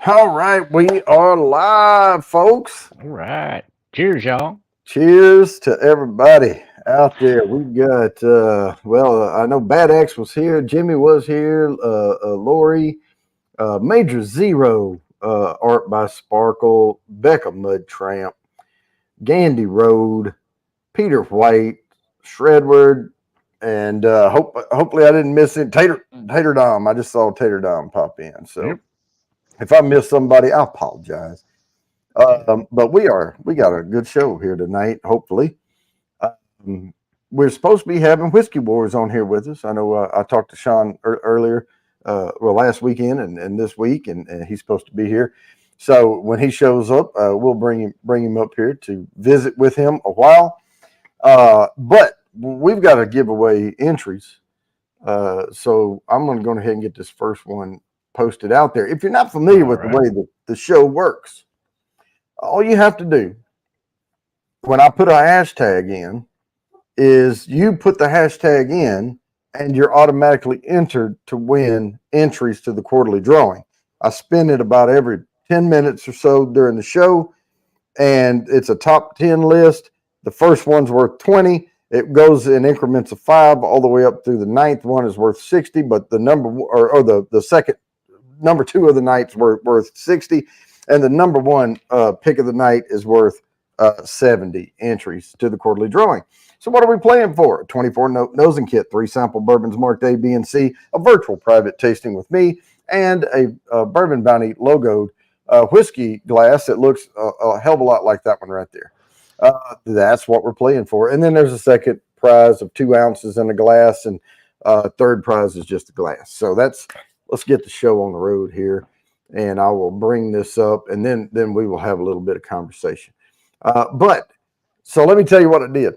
All right, we are live, folks. All right. Cheers, y'all. Cheers to everybody out there. We've got, I know Bad X was here, Jimmy was here, Lori, Major Zero, Art by Sparkle, Becca Mud Tramp, Gandy Road, Peter White, Shredward, and hopefully I didn't miss it. Tater Dom. I just saw Tater Dom pop in. So Yep. if I missed somebody, I apologize. But we got a good show here tonight, hopefully. We're supposed to be having Whiskey Wars on here with us. I know I talked to Sean earlier, last weekend and this week, and he's supposed to be here. So when he shows up, we'll bring him up here to visit with him a while. But we've got to give away entries. So I'm going to go ahead and get this first one posted out there. If you're not familiar with the way the show works, all you have to do when I put a hashtag in is you put the hashtag in and you're automatically entered to win entries to the quarterly drawing. I spin it about every 10 minutes or so during the show, and it's a top 10 list. The first one's worth 20. It goes in increments of 5 all the way up through the ninth one is worth 60, but the number or the second number 2 of the night's worth 60, and the number 1 pick of the night is worth 70 entries to the quarterly drawing. So what are we playing for? 24 nosing kit, 3 sample bourbons marked A, B, and C, a virtual private tasting with me, and a Bourbon Bounty logoed whiskey glass that looks a hell of a lot like that one right there. That's what we're playing for. And then there's a second prize of 2 ounces in a glass, and third prize is just a glass. So let's get the show on the road here, and I will bring this up, and then we will have a little bit of conversation. So let me tell you what I did.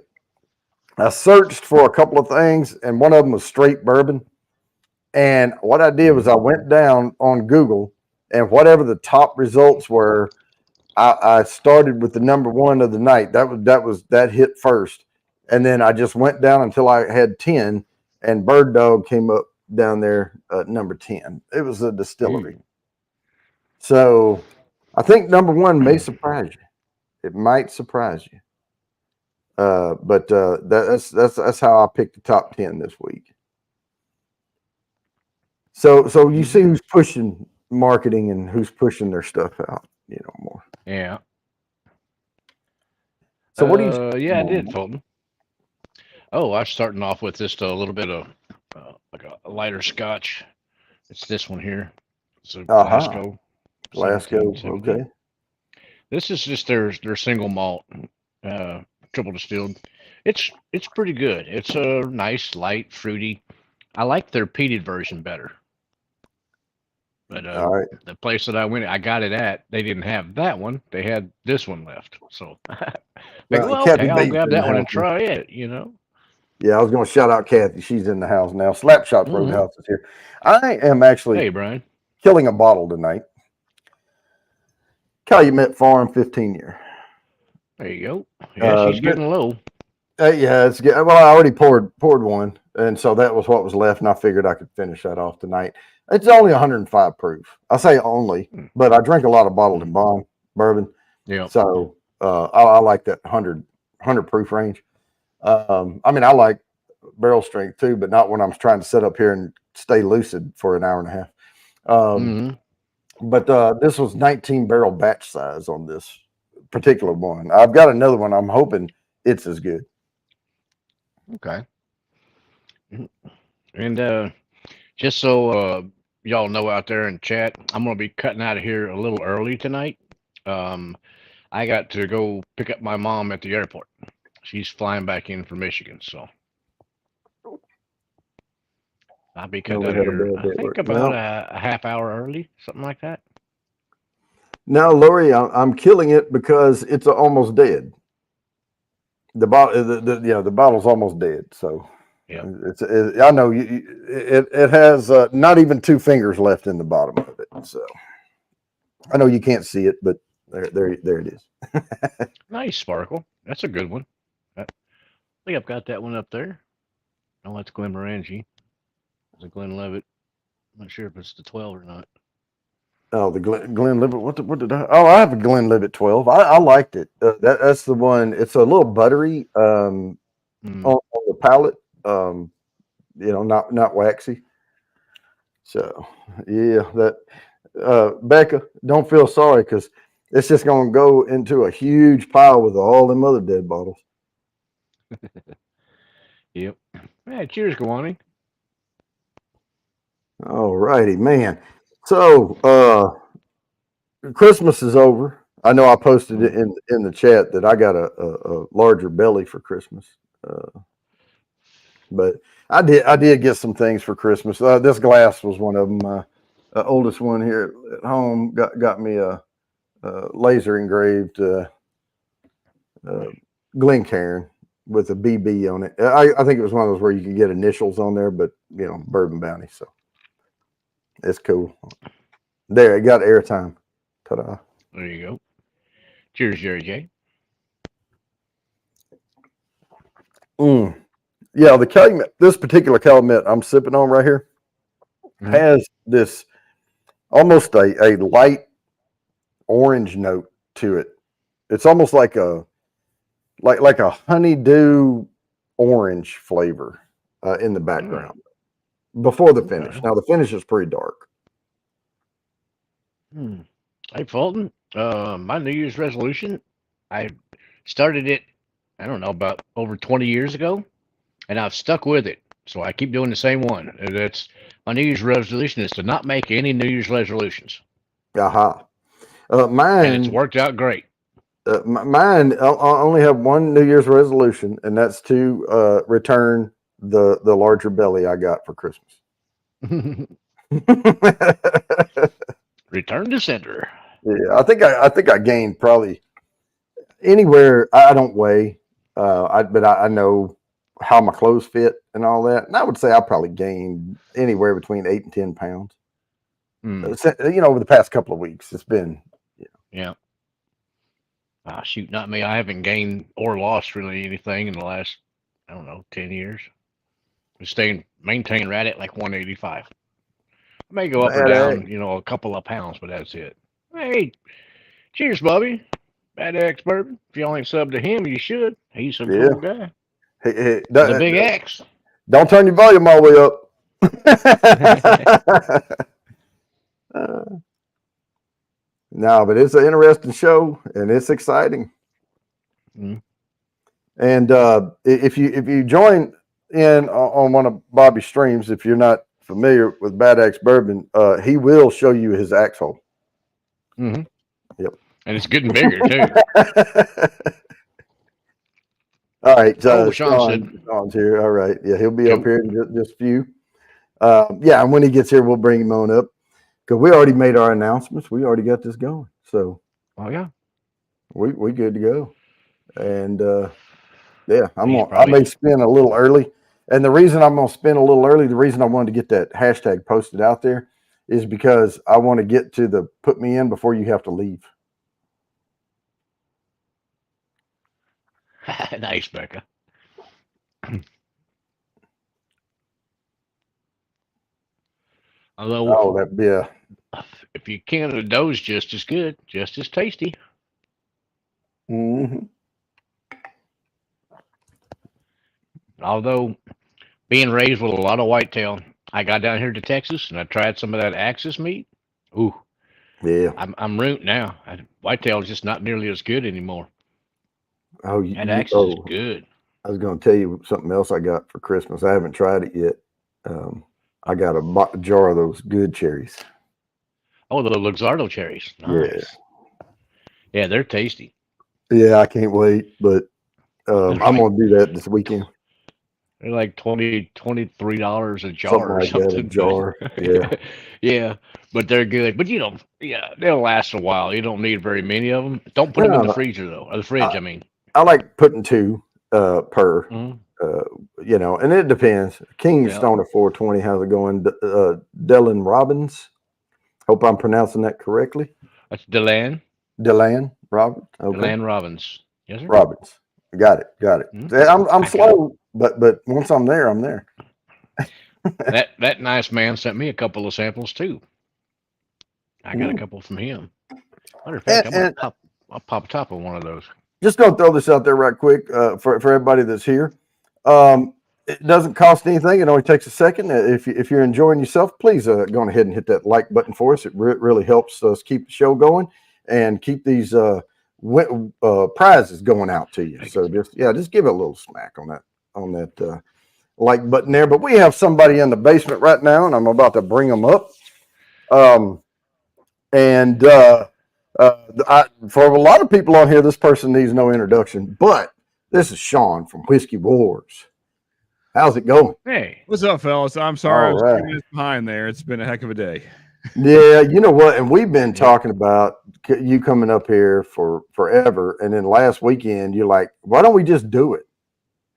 I searched for a couple of things, and one of them was straight bourbon. And what I did was I went down on Google, and whatever the top results were, I started with the number 1 of the night. That hit first, and then I just went down until I had 10, and Bird Dog came up down there at number 10. It was a distillery. So I think number 1 may surprise you. It might surprise you. But that's how I picked the top 10 this week. So you see who's pushing marketing and who's pushing their stuff out, more. Yeah. So what do you? Yeah, I did, Fulton. Oh, I was starting off with just a little bit of like a lighter Scotch. It's this one here. It's a Glasgow. Glasgow. Okay. This is just their single malt, triple distilled. It's pretty good. It's a nice, light, fruity. I like their peated version better. But the place that I got it at, they didn't have that one. They had this one left. So, okay, I'll grab that one and try it, Yeah, I was going to shout out Kathy. She's in the house now. Slapshot Roadhouse is here. I am actually Brian, killing a bottle tonight. Calumet Farm 15 year. There you go. Yeah, she's getting low. Yeah, it's good. Well, I already poured one, and so that was what was left, and I figured I could finish that off tonight. It's only 105 proof. I say only, but I drink a lot of bottled and bond bourbon. Yeah. So I like that 100 proof range. I mean, I like barrel strength too, but not when I'm trying to sit up here and stay lucid for an hour and a half. But this was 19 barrel batch size on this particular one. I've got another one. I'm hoping it's as good. Okay. And just so y'all know out there in chat, I'm gonna be cutting out of here a little early tonight. Um, I got to go pick up my mom at the airport. She's flying back in from Michigan, so I'll be No, cutting we out of had a here. bad I day at think work. about a half hour early, something like that. Now, Lori, I'm killing it because it's almost dead. The bottle, the bottle's almost dead. So Yep. I know it has not even 2 fingers left in the bottom of it. So I know you can't see it, but there it is. Nice sparkle. That's a good one. I think I've got that one up there. Oh, that's Glenmorangie. It's a Glenlivet. I'm not sure if it's the 12 or not. Oh, the Glenlivet. What did I? Oh, I have a Glenlivet 12. I liked it. That's the one. It's a little buttery on the palate. Not waxy. So yeah, that Becca, don't feel sorry because it's just gonna go into a huge pile with all them other dead bottles. Yep. Yeah, cheers, Gawani. All righty, man. So Christmas is over. I know I posted it in the chat that I got a larger belly for Christmas. But I did get some things for Christmas. This glass was one of them. My oldest one here at home got me a laser engraved Glencairn with a BB on it. I think it was one of those where you could get initials on there, but Bourbon Bounty. So it's cool. There, it got airtime. Ta-da! There you go. Cheers, Jerry J. Yeah, the Calumet, this particular Calumet I'm sipping on right here has this almost a light orange note to it. It's almost like a honeydew orange flavor in the background before the finish. Okay. Now the finish is pretty dark. Hey, Fulton. My New Year's resolution, I started it, I don't know, about over 20 years ago, and I've stuck with it. So I keep doing the same one. That's my New Year's resolution is to not make any New Year's resolutions. Aha. And it's Mine, worked out great. I only have one New Year's resolution, and that's to return the larger belly I got for Christmas. Return to center. Yeah, I think I gained probably anywhere. I don't weigh, but I know how my clothes fit and all that, and I would say I probably gained anywhere between 8 and 10 pounds. Over the past couple of weeks, it's been Yeah. Shoot, not me. I haven't gained or lost really anything in the last, I don't know, 10 years. I'm maintained right at like 185. I may go up or bad down, egg. a couple of pounds, but that's it. Hey, cheers, Bobby. Bad X Bourbon. If y'all ain't subbed to him, you should. He's a cool guy. Hey, The Big X. Don't turn your volume all the way up. No, but it's an interesting show and it's exciting. And if you join in on one of Bobby's streams, if you're not familiar with Bad Axe Bourbon, he will show you his axe hole. Mm-hmm. Yep. And it's getting bigger too. All right, Sean's here. All right, yeah, he'll be up here in just a few. Yeah, and when he gets here, we'll bring him on up because we already made our announcements. We already got this going, so yeah, we good to go. And yeah, I may spin a little early, and the reason I'm gonna spin a little early, the reason I wanted to get that hashtag posted out there, is because I want to get to the put me in before you have to leave. Nice, Becca. Although, if you can, the dough's just as good, just as tasty. Mm-hmm. Although, being raised with a lot of whitetail, I got down here to Texas and I tried some of that Axis meat. Ooh, Yeah. I'm rooting now. Whitetail is just not nearly as good anymore. Oh, That Axis is good. I was going to tell you something else I got for Christmas. I haven't tried it yet. I got a jar of those good cherries. Oh, the Luxardo cherries. Nice. Yeah, they're tasty. Yeah, I can't wait. But I'm going to do that this weekend. They're like $23 a jar Something or like that, a something. jar. Yeah. Yeah, but they're good. But yeah, they'll last a while. You don't need very many of them. Don't put them in the freezer though, or the fridge. I mean, I like putting 2 per. Mhm. And it depends. Kingstone at 420. How's it going? Dylan Robbins. Hope I'm pronouncing that correctly. That's Delan. Delan Robbins. Okay. Delan Robbins. Yes, sir. Robbins. Got it. Mhm. I'm slow, but once I'm there, I'm there. that nice man sent me a couple of samples too. I got a couple from him. Matter of fact, I'll pop top of one of those. Just gonna throw this out there right quick for everybody that's here. It doesn't cost anything. It only takes a second. If you're enjoying yourself, please go ahead and hit that like button for us. It really helps us keep the show going and keep these prizes going out to you. So just give it a little smack on that like button there. But we have somebody in the basement right now, and I'm about to bring them up. For a lot of people on here, this person needs no introduction, but this is Sean from Whiskey Wars. How's it going? Hey, what's up, fellas? I'm sorry I was 2 minutes behind there. It's been a heck of a day. Yeah, you know what? And we've been talking about you coming up here for forever, and then last weekend you're like, "Why don't we just do it?"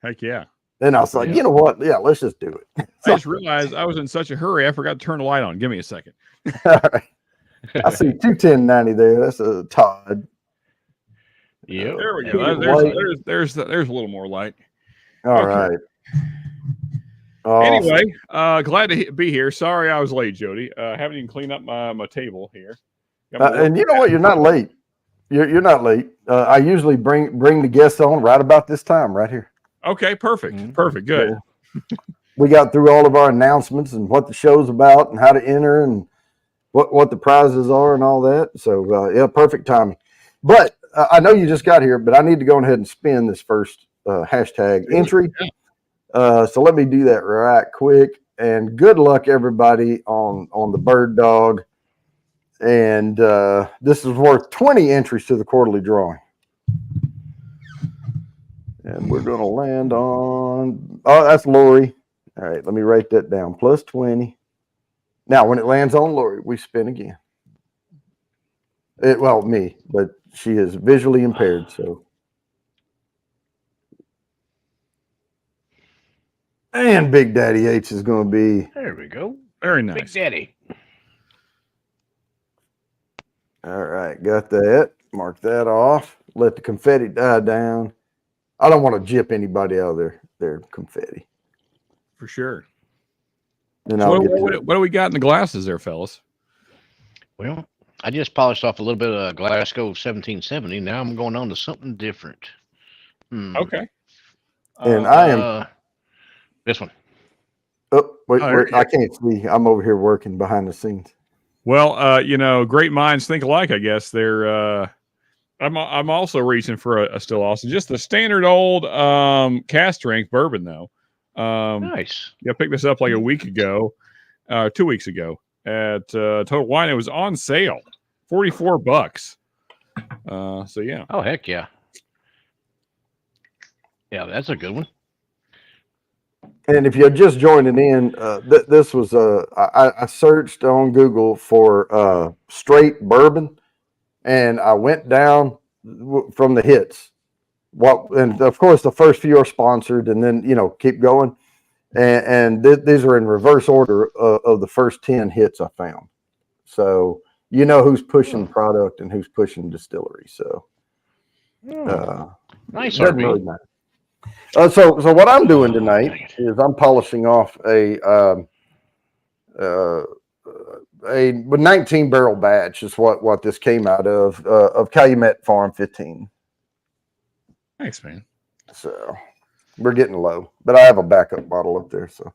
Heck yeah! And I was like, "You know what? Yeah, let's just do it." I just realized I was in such a hurry, I forgot to turn the light on. Give me a second. All right. I see 21090 there. That's a Todd. Yeah, there we go. There's a little more light. All right. Awesome. Anyway, glad to be here. Sorry I was late, Jody. Haven't even cleaned up my table here. And you know what? You're not late. You're not late. I usually bring the guests on right about this time, right here. Okay, perfect. Mm-hmm. Perfect. Good. Yeah. We got through all of our announcements and what the show's about and how to enter and what the prizes are and all that. So yeah, perfect timing. But I know you just got here, but I need to go ahead and spin this first hashtag entry. Yeah. So let me do that right quick. And good luck, everybody, on the bird dog. And this is worth 20 entries to the quarterly drawing. And we're going to land on, that's Lori. All right, let me write that down. Plus 20. Now, when it lands on Lori, we spin again. Me, but she is visually impaired, so. And Big Daddy H is going to be. There we go. Very nice. Big Daddy. All right, got that. Mark that off. Let the confetti die down. I don't want to jip anybody out of their confetti. For sure. Then so what do we got in the glasses there, fellas? Well, I just polished off a little bit of Glasgow 1770. Now I'm going on to something different. Okay. And I am this one. Oh, wait, I can't see. I'm over here working behind the scenes. Well, great minds think alike, I guess. They're I'm also reaching for a Still Austin. Just the standard old cast strength bourbon though. Nice. Yeah, I picked this up like a week ago, 2 weeks ago at Total Wine. It was on sale, $44. So yeah. Oh heck yeah. Yeah, that's a good one. And if you're just joining in, this was I searched on Google for straight bourbon, and I went down from the hits. And of course, the first few are sponsored, and then keep going. And these are in reverse order of the first 10 hits I found. So who's pushing product and who's pushing distillery. So nice. Really nice. So what I'm doing tonight is I'm polishing off a 19 barrel batch is what this came out of Calumet Farm 15. Thanks, man. So we're getting low, but I have a backup bottle up there. So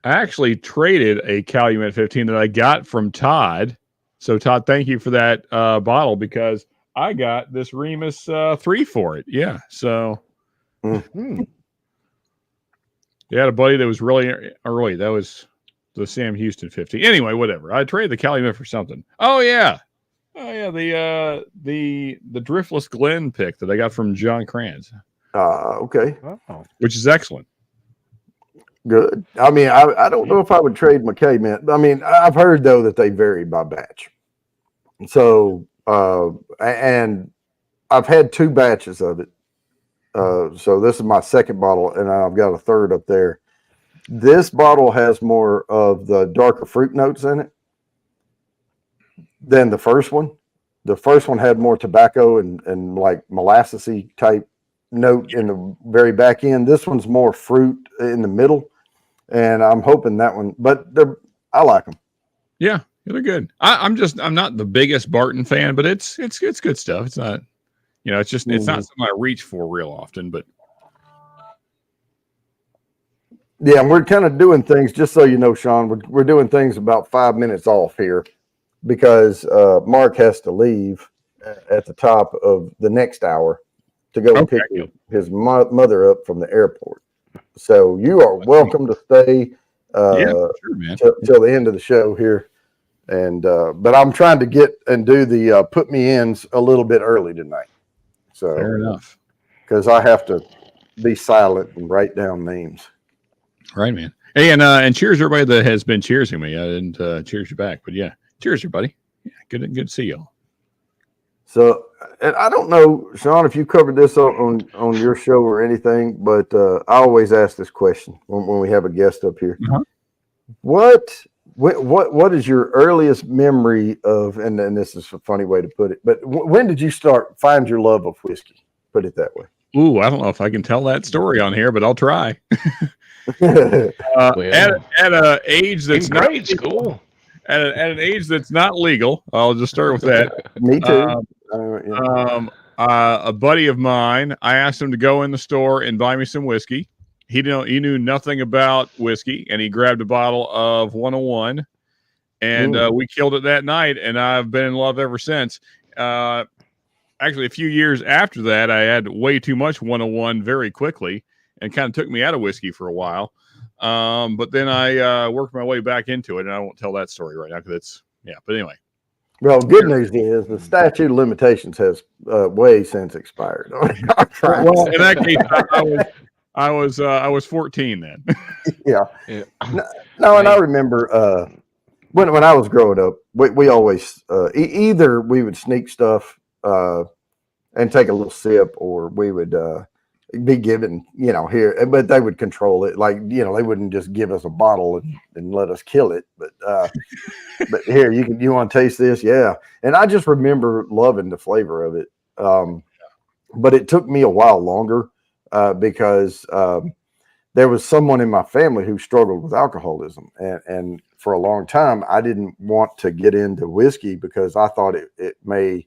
I actually traded a Calumet 15 that I got from Todd So Todd, thank you for that bottle because I got this Remus 3 for it. Yeah. So Hmm. you had a buddy that was really early. That was the Sam Houston 50. Anyway, whatever. I traded the Calumet for something. Oh yeah. The Driftless Glen pick that I got from John Kranz, Okay. Oh. which is excellent. Good. I mean, I don't know if I would trade McKay mint. I mean, I've heard though that they vary by batch. So, and I've had 2 batches of it. So this is my second bottle, and I've got a third up there. This bottle has more of the darker fruit notes in it than the first one. The first one had more tobacco and like molassesy type note in the very back end. This one's more fruit in the middle, and I'm hoping that one. But I like them. Yeah, they're good. I'm not the biggest Barton fan, but it's good stuff. It's not, it's just it's not something I reach for real often. But yeah, and we're kind of doing things, just so you know, Sean. We're doing things about 5 minutes off here because Mark has to leave at the top of the next hour to go pick his mother up from the airport. So you are welcome to stay sure, man. till the end of the show here. And but I'm trying to get and do the put me ins a little bit early tonight. So Fair enough. Because I have to be silent and write down names. Right, man. Hey, and cheers everybody that has been cheersing me. I didn't cheers you back, but yeah, cheers everybody. Yeah, good to see y'all. So, and I don't know, Sean, if you covered this on your show or anything, but I always ask this question when we have a guest up here. Uh-huh. What is your earliest memory of? And this is a funny way to put it, but when did you find your love of whiskey? Put it that way. Ooh, I don't know if I can tell that story on here, but I'll try. Well, at an age that's in not grade school. at an age that's not legal, I'll just start with that. Me too. A buddy of mine, I asked him to go in the store and buy me some whiskey. He knew nothing about whiskey, and he grabbed a bottle of 101, and we killed it that night. And I've been in love ever since. Actually, a few years after that, I had way too much 101 very quickly, and kind of took me out of whiskey for a while. But then I worked my way back into it, and I won't tell that story right now because it's But anyway. Well, good news is the statute of limitations has way since expired. Well, in that case, I was 14 then. Yeah. No, and I remember when I was growing up, we always either we would sneak stuff and take a little sip, or we would be given, here, but they would control it. Like, they wouldn't just give us a bottle and let us kill it. But but here, you want to taste this? Yeah. And I just remember loving the flavor of it. But it took me a while longer because there was someone in my family who struggled with alcoholism. And for a long time, I didn't want to get into whiskey because I thought it may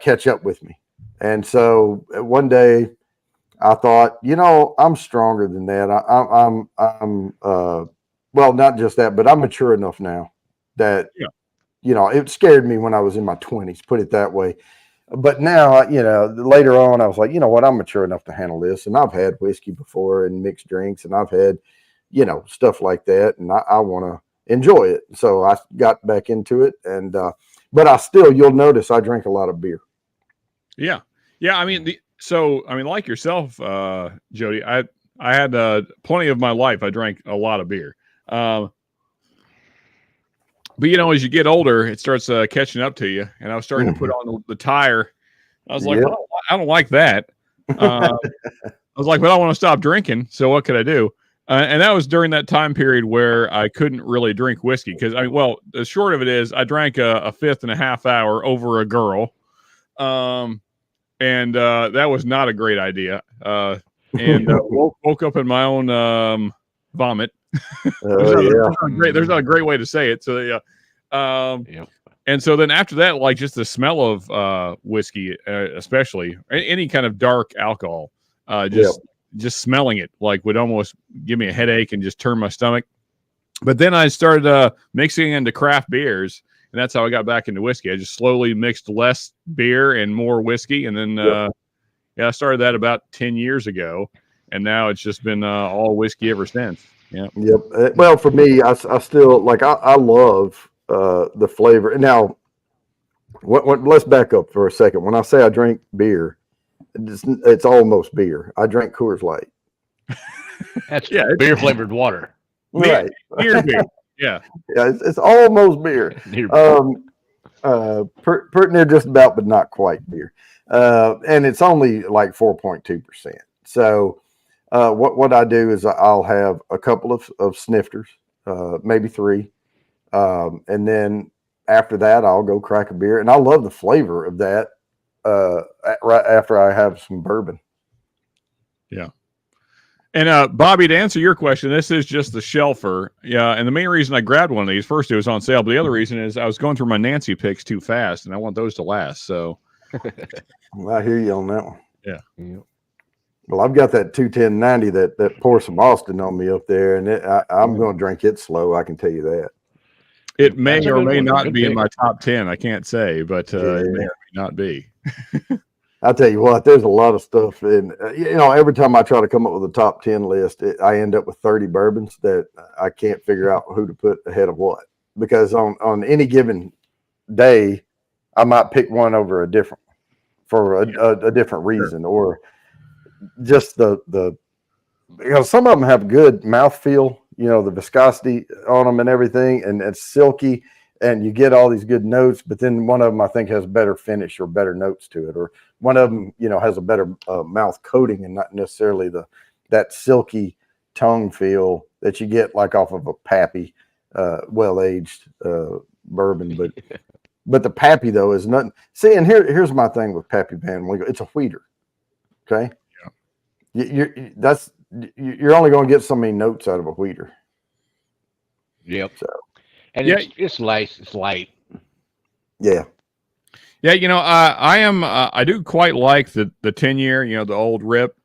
catch up with me. And so one day I thought, I'm stronger than that. I'm well, not just that, but I'm mature enough now that, it scared me when I was in my 20s, put it that way. But now, later on, I was like, you know what, I'm mature enough to handle this. And I've had whiskey before and mixed drinks, and I've had, stuff like that. And I want to enjoy it. So I got back into it. And, but you'll notice I drink a lot of beer. Yeah. Yeah. I mean, like yourself, Jody, I had plenty of my life. I drank a lot of beer. But as you get older, it starts catching up to you. And I was starting to put on the tire. I was like, well, I don't like that. I was like, but I want to stop drinking. So what could I do? And that was during that time period where I couldn't really drink whiskey because the short of it is I drank a fifth and a half hour over a girl. And that was not a great idea. And woke up in my own vomit. There's not a great way to say it. So and so then after that, like just the smell of whiskey, especially any kind of dark alcohol, just smelling it would almost give me a headache and just turn my stomach. But then I started mixing into craft beers, and that's how I got back into whiskey. I just slowly mixed less beer and more whiskey, and then I started that about 10 years ago, and now it's just been all whiskey ever since. Yeah. Yep. Well, for me, I still like I love the flavor. Now, let's back up for a second. When I say I drink beer, it's almost beer. I drink Coors Light. That's beer flavored water. Right. Beer. Yeah. Yeah, it's almost beer. Pretty near just about, but not quite beer. And it's only like 4.2%. So what I do is I'll have a couple of snifters, maybe 3. And then after that, I'll go crack a beer. And I love the flavor of that right after I have some bourbon. Yeah. And Bobby, to answer your question, this is just the Shelfer. Yeah, and the main reason I grabbed one of these, first, it was on sale, but the other reason is I was going through my Nancy picks too fast, and I want those to last. So Well, I hear you on that one. Yeah. Well, I've got that 21090 that pours some Austin on me up there, and I'm going to drink it slow. I can tell you that. It may That's a or good may one. not Good be in pick. my top 10. I can't say, but it may or may not be. I'll tell you what, there's a lot of stuff. And, every time I try to come up with a top 10 list, I end up with 30 bourbons that I can't figure out who to put ahead of what. Because on any given day, I might pick one over a different for a different reason, or just the some of them have good mouthfeel, the viscosity on them and everything, and it's silky, and you get all these good notes, but then one of them I think has better finish or better notes to it, or one of them has a better mouth coating and not necessarily that silky tongue feel that you get like off of a Pappy well-aged bourbon. But the Pappy though is nothing. See, and here's my thing with Pappy Van Winkle. It's a wheater. Okay. You're only going to get so many notes out of a wheater. Yep. So, and it's light. It's light. yeah. Yeah, I do quite like the 10-year, the old Rip,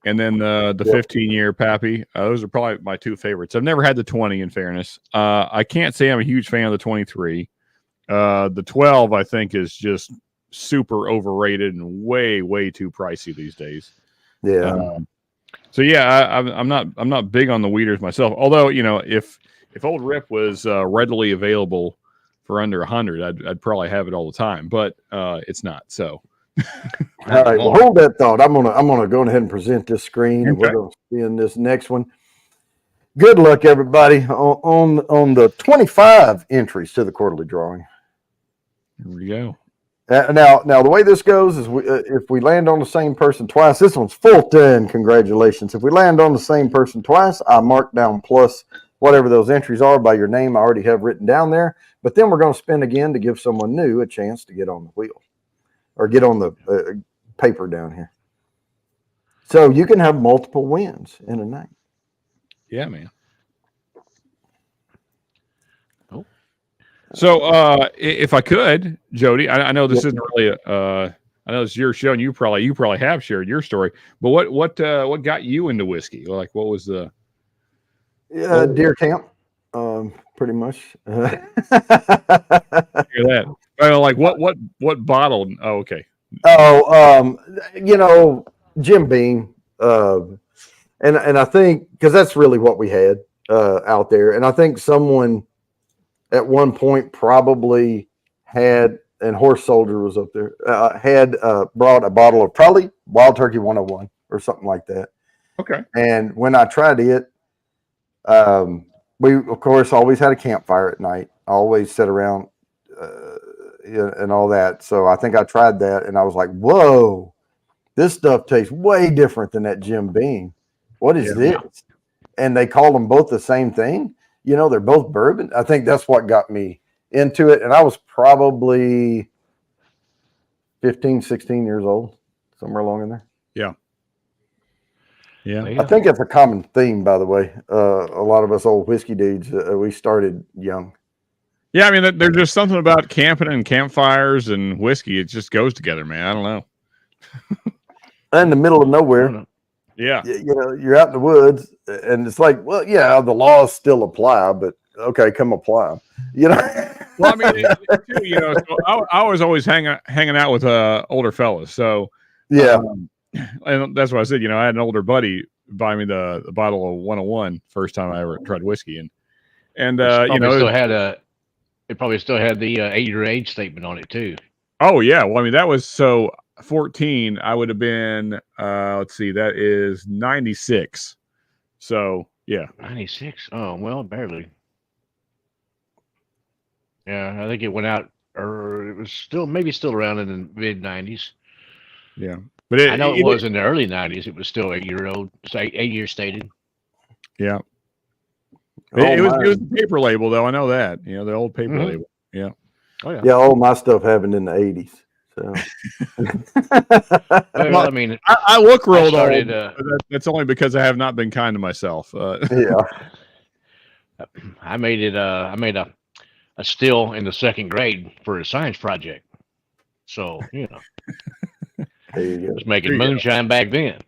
and then the 15-year Pappy. Those are probably my 2 favorites. I've never had the 20, in fairness. I can't say I'm a huge fan of the 23. The 12, I think, is just super overrated and way, way too pricey these days. Yeah. So yeah, I'm not big on the wheaters myself. Although if old Rip was readily available for under 100, I'd probably have it all the time. But it's not. So. All right. Well, hold that thought. I'm gonna go ahead and present this screen, and we're gonna see in this next one. Good luck, everybody, on the 25 entries to the quarterly drawing. Here we go. Now, the way this goes is if we land on the same person twice, this one's Fulton. Congratulations. If we land on the same person twice, I mark down plus whatever those entries are by your name I already have written down there. But then we're going to spin again to give someone new a chance to get on the wheel or get on the paper down here. So you can have multiple wins in a night. Yeah, man. So, if I could, Jody, I know this isn't really I know it's your show, and you probably have shared your story. But what got you into whiskey? Like, what was the deer camp? Pretty much. Hear that? Like what bottle? Oh, okay. Jim Beam, and I think because that's really what we had out there, and I think someone at one point probably had, and Horse Soldier was up there, had brought a bottle of probably Wild Turkey 101 or something like that. Okay. And when I tried it, we of course always had a campfire at night, always sit around and all that. So I think I tried that and I was like, whoa, this stuff tastes way different than that Jim Beam. What is this? And they called them both the same thing. They're both bourbon. I think that's what got me into it. And I was probably 15, 16 years old, somewhere along in there. Yeah. Yeah. I think it's a common theme, by the way. A lot of us old whiskey dudes, we started young. Yeah, I mean, there's just something about camping and campfires and whiskey. It just goes together, man. I don't know. In the middle of nowhere. Yeah. You're out in the woods, and it's like, well, yeah, the laws still apply, but okay, come apply them. Well, I mean, too, you know, so I was always hanging out with older fellas. So Yeah. and that's what I said. You know, I had an older buddy buy me the bottle of 101 first time I ever tried whiskey, and you know, it probably still had the 8-year age statement on it too. oh yeah. Well, I mean, that was so 14. I would have been let's see, that is 96. So yeah. 96. Oh well, barely. Yeah, I think it went out, or it was still around in the mid 90s. Yeah, but I know it was in the early 90s. It was still 8-year-old, say 8 years stated. Yeah. Oh, It was the paper label though. I know that. You know, the old paper label. Yeah. Oh yeah. Yeah, all my stuff happened in the 80s. So Well, I mean, I look real old. started, That's only because I have not been kind to myself. yeah. I made a still in the second grade for a science project. So, you know, There you go. was making There you go. moonshine back then.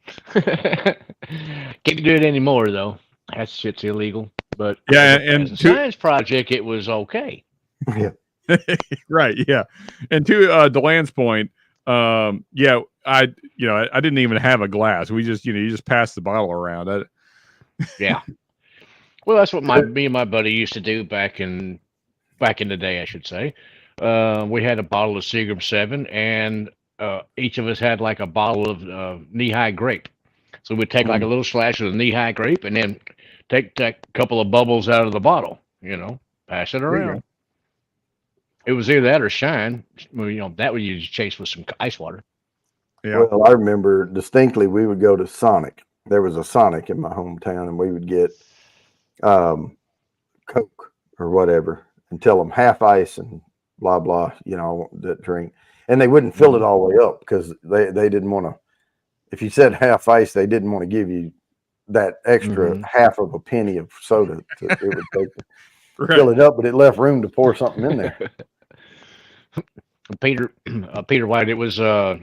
Can't do it anymore though. That shit's illegal. But Yeah, as and a science project, it was okay. Yeah. Right. Yeah. And to Delan's point, yeah, I didn't even have a glass. We just, you just pass the bottle around. Yeah. Well, that's what me and my buddy used to do back in the day, I should say. We had a bottle of Seagram 7, and each of us had like a bottle of knee-high grape. So we'd take like a little slash of the knee-high grape, and then take a couple of bubbles out of the bottle. Pass it around. It was either that or shine. Well, that would you just chase with some ice water. Yeah. Well, I remember distinctly we would go to Sonic. There was a Sonic in my hometown, and we would get Coke or whatever and tell them half ice and blah, blah, I want that drink. And they wouldn't fill it all the way up because they didn't want to. If you said half ice, they didn't want to give you that extra half of a penny of soda. It would take fill it up, but it left room to pour something in there. Peter White, it was a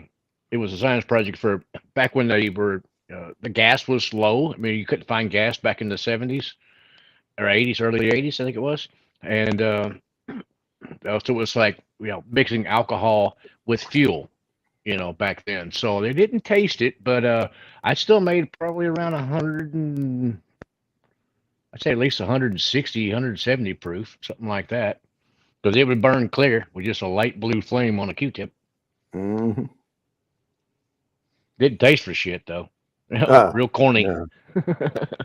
science project for back when they were the gas was low. I mean, you couldn't find gas back in the 70s or 80s, early 80s, I think it was. And so it was like mixing alcohol with fuel, back then. So they didn't taste it, but I still made probably around 100 and I'd say at least 160, 170 proof, something like that. Because it would burn clear with just a light blue flame on a Q-tip. Mm-hmm. Didn't taste for shit though. Real corny.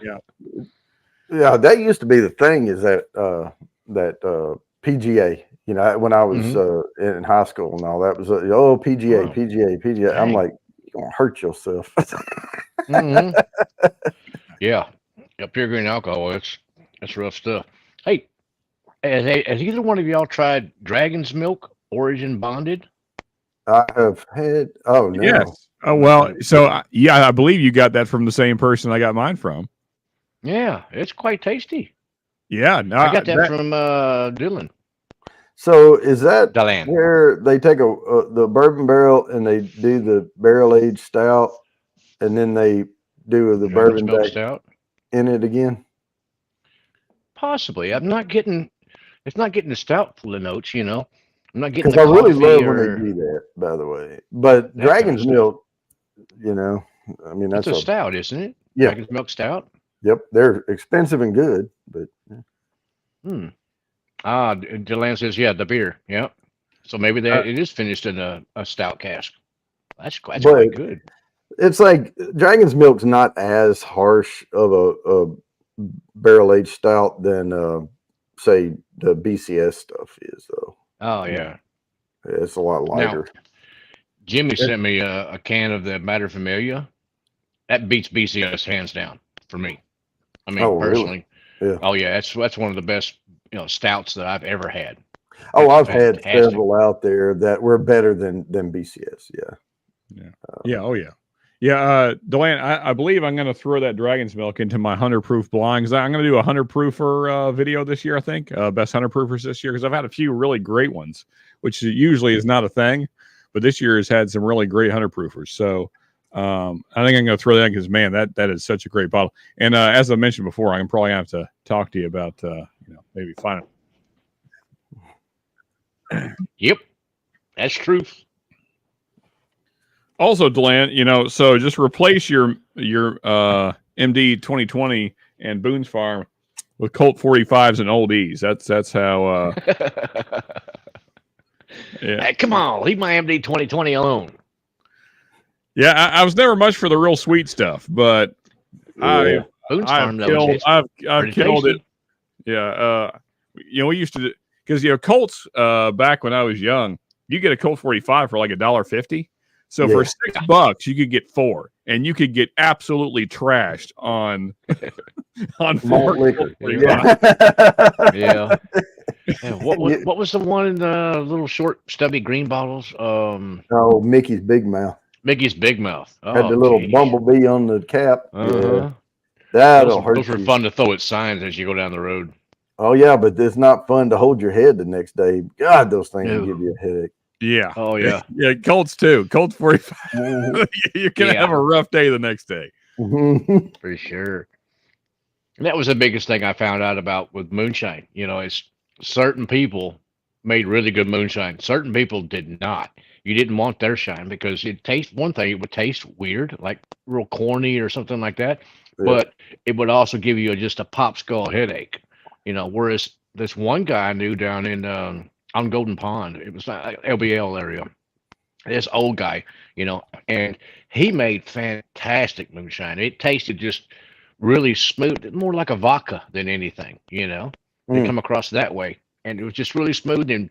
Yeah. Yeah, that used to be the thing. Is that PGA? When I was in high school and all that was PGA. I'm like, you're gonna hurt yourself. Yeah, pure green alcohol. That's rough stuff. Hey, has either one of y'all tried Dragon's Milk Origin Bonded? I have had. Oh no. Yes. Oh well. So I believe you got that from the same person I got mine from. Yeah, it's quite tasty. Yeah, no, I got that from Dylan. So is that Dylan. where they take the bourbon barrel and they do the barrel aged stout, and then they do the bourbon back stout in it again? Possibly. It's not getting the stout full of notes. I'm not getting. Because I really love when they do that. By the way, but Dragon's Milk, I mean that's a stout, isn't it? Yeah, Dragon's Milk stout. Yep, they're expensive and good, but. Delan says, yeah, the beer. Yeah. So maybe it is finished in a stout cask. That's quite good. It's like Dragon's Milk's not as harsh of a barrel aged stout than say the BCS stuff is, though. Oh yeah. It's a lot lighter. Now, Jimmy sent me a can of the Mater Familia. That beats BCS hands down for me. I mean, personally. Really? Yeah. Oh yeah, that's one of the best stouts that I've ever had. Oh, I've had several out there that were better than BCS. Yeah. Oh yeah. Yeah. Delan, I believe I'm going to throw that Dragon's Milk into my 100 proof blind, because I'm going to do a 100 proofer video this year. I think best 100 proofers this year, because I've had a few really great ones, which usually is not a thing, but this year has had some really great 100 proofers. So I think I'm going to throw that, because man, that is such a great bottle. And as I mentioned before, I'm probably going to have to talk to you about maybe finding. Yep, that's truth. Also, Deland, so just replace your MD 2020 and Boone's Farm with Colt 45s and oldies. That's how. Yeah. Hey, come on, leave my MD 2020 alone. Yeah, I was never much for the real sweet stuff, but Yeah. Boone's I've Farm, though, killed, it's I've pretty killed tasty. it. Yeah, we used to, because Colts back when I was young, you get a Colt 45 for like $1.50. So for $6, you could get 4, and you could get absolutely trashed on Malt 4 liquor. Colt 45. Yeah. Yeah, what was the one in the little short stubby green bottles? Oh, Mickey's Big Mouth Mickey's Big Mouth. Oh, had the little geez. bumblebee on the cap. Uh-huh. That'll hurt Those were you. fun to throw at signs as you go down the road. Oh yeah, but it's not fun to hold your head the next day. God, those things No. will give you a headache. Yeah. Oh, yeah. Yeah, Colts too. Colts 45. Mhm. You're gonna Yeah. have a rough day the next day. Mhm. For sure. And that was the biggest thing I found out about with moonshine. It's certain people made really good moonshine. Certain people did not. You didn't want their shine because it would taste weird, like real corny or something like that. Yeah. But it would also give you just a pop skull headache. Whereas this one guy I knew down in on Golden Pond, it was LBL area. This old guy, and he made fantastic moonshine. It tasted just really smooth, more like a vodka than anything, They Mm. come across that way. And it was just really smooth and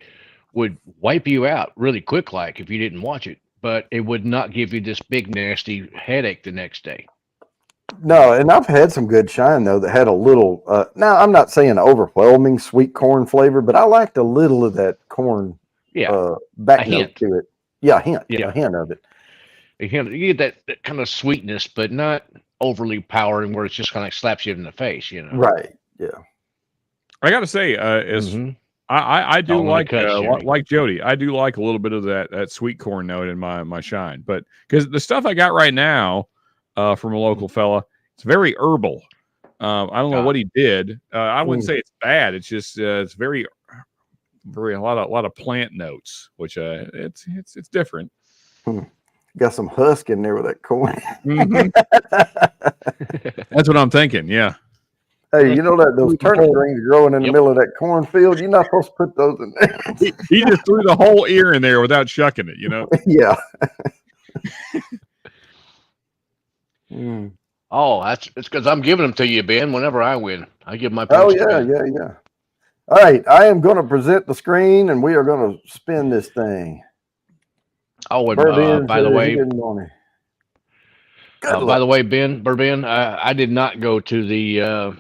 would wipe you out really quick, like if you didn't watch it. But it would not give you this big, nasty headache the next day. No, and I've had some good shine though that had a little. Now I'm not saying overwhelming sweet corn flavor, but I liked a little of that corn Yeah. back A note hint. to it. Yeah, a hint. Yeah. A hint of it. You get that kind of sweetness, but not overly powering where it's just kind of slaps you in the face, Right. Yeah. I gotta say, Mhm. I do All in the like cuts, Jimmy. like Jody. I do like a little bit of that sweet corn note in my shine, but because the stuff I got right now from a local fella, it's very herbal. I don't know what he did. I wouldn't say it's bad. It's just it's very a lot of plant notes, which it's different. Got some husk in there with that corn. Mhm. That's what I'm thinking. Yeah. Hey, you know that those turnip greens growing in the middle of that cornfield? You're not supposed to put those in there. He just threw the whole ear in there without shucking it, Yeah. Oh, it's because I'm giving them to you, Ben. Whenever I win, I give my Oh points to yeah, Ben. yeah. All right, I am going to present the screen, and we are going to spin this thing. Oh, and Bourbon by the said he way, didn't want it. by the way, Ben, I did not go to the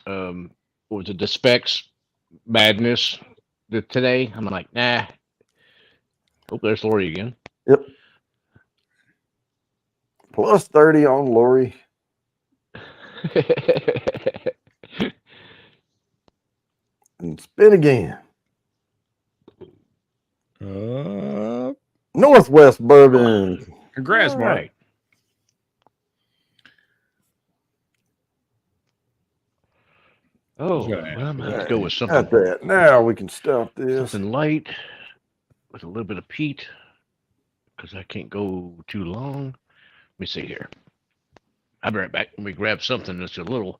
what was it, the Specs Madness today. I'm like, nah. Oh, there's Lori again. Yep. Plus 30 on Lori. And spin again. Northwest Bourbon. Congrats, All Mark. right. Oh, well, I'm gonna have to go with Got something that. Now we can stop this. light with a little bit of peat because I can't go too long. Let me see here. I'll be right back. Let me grab something that's a little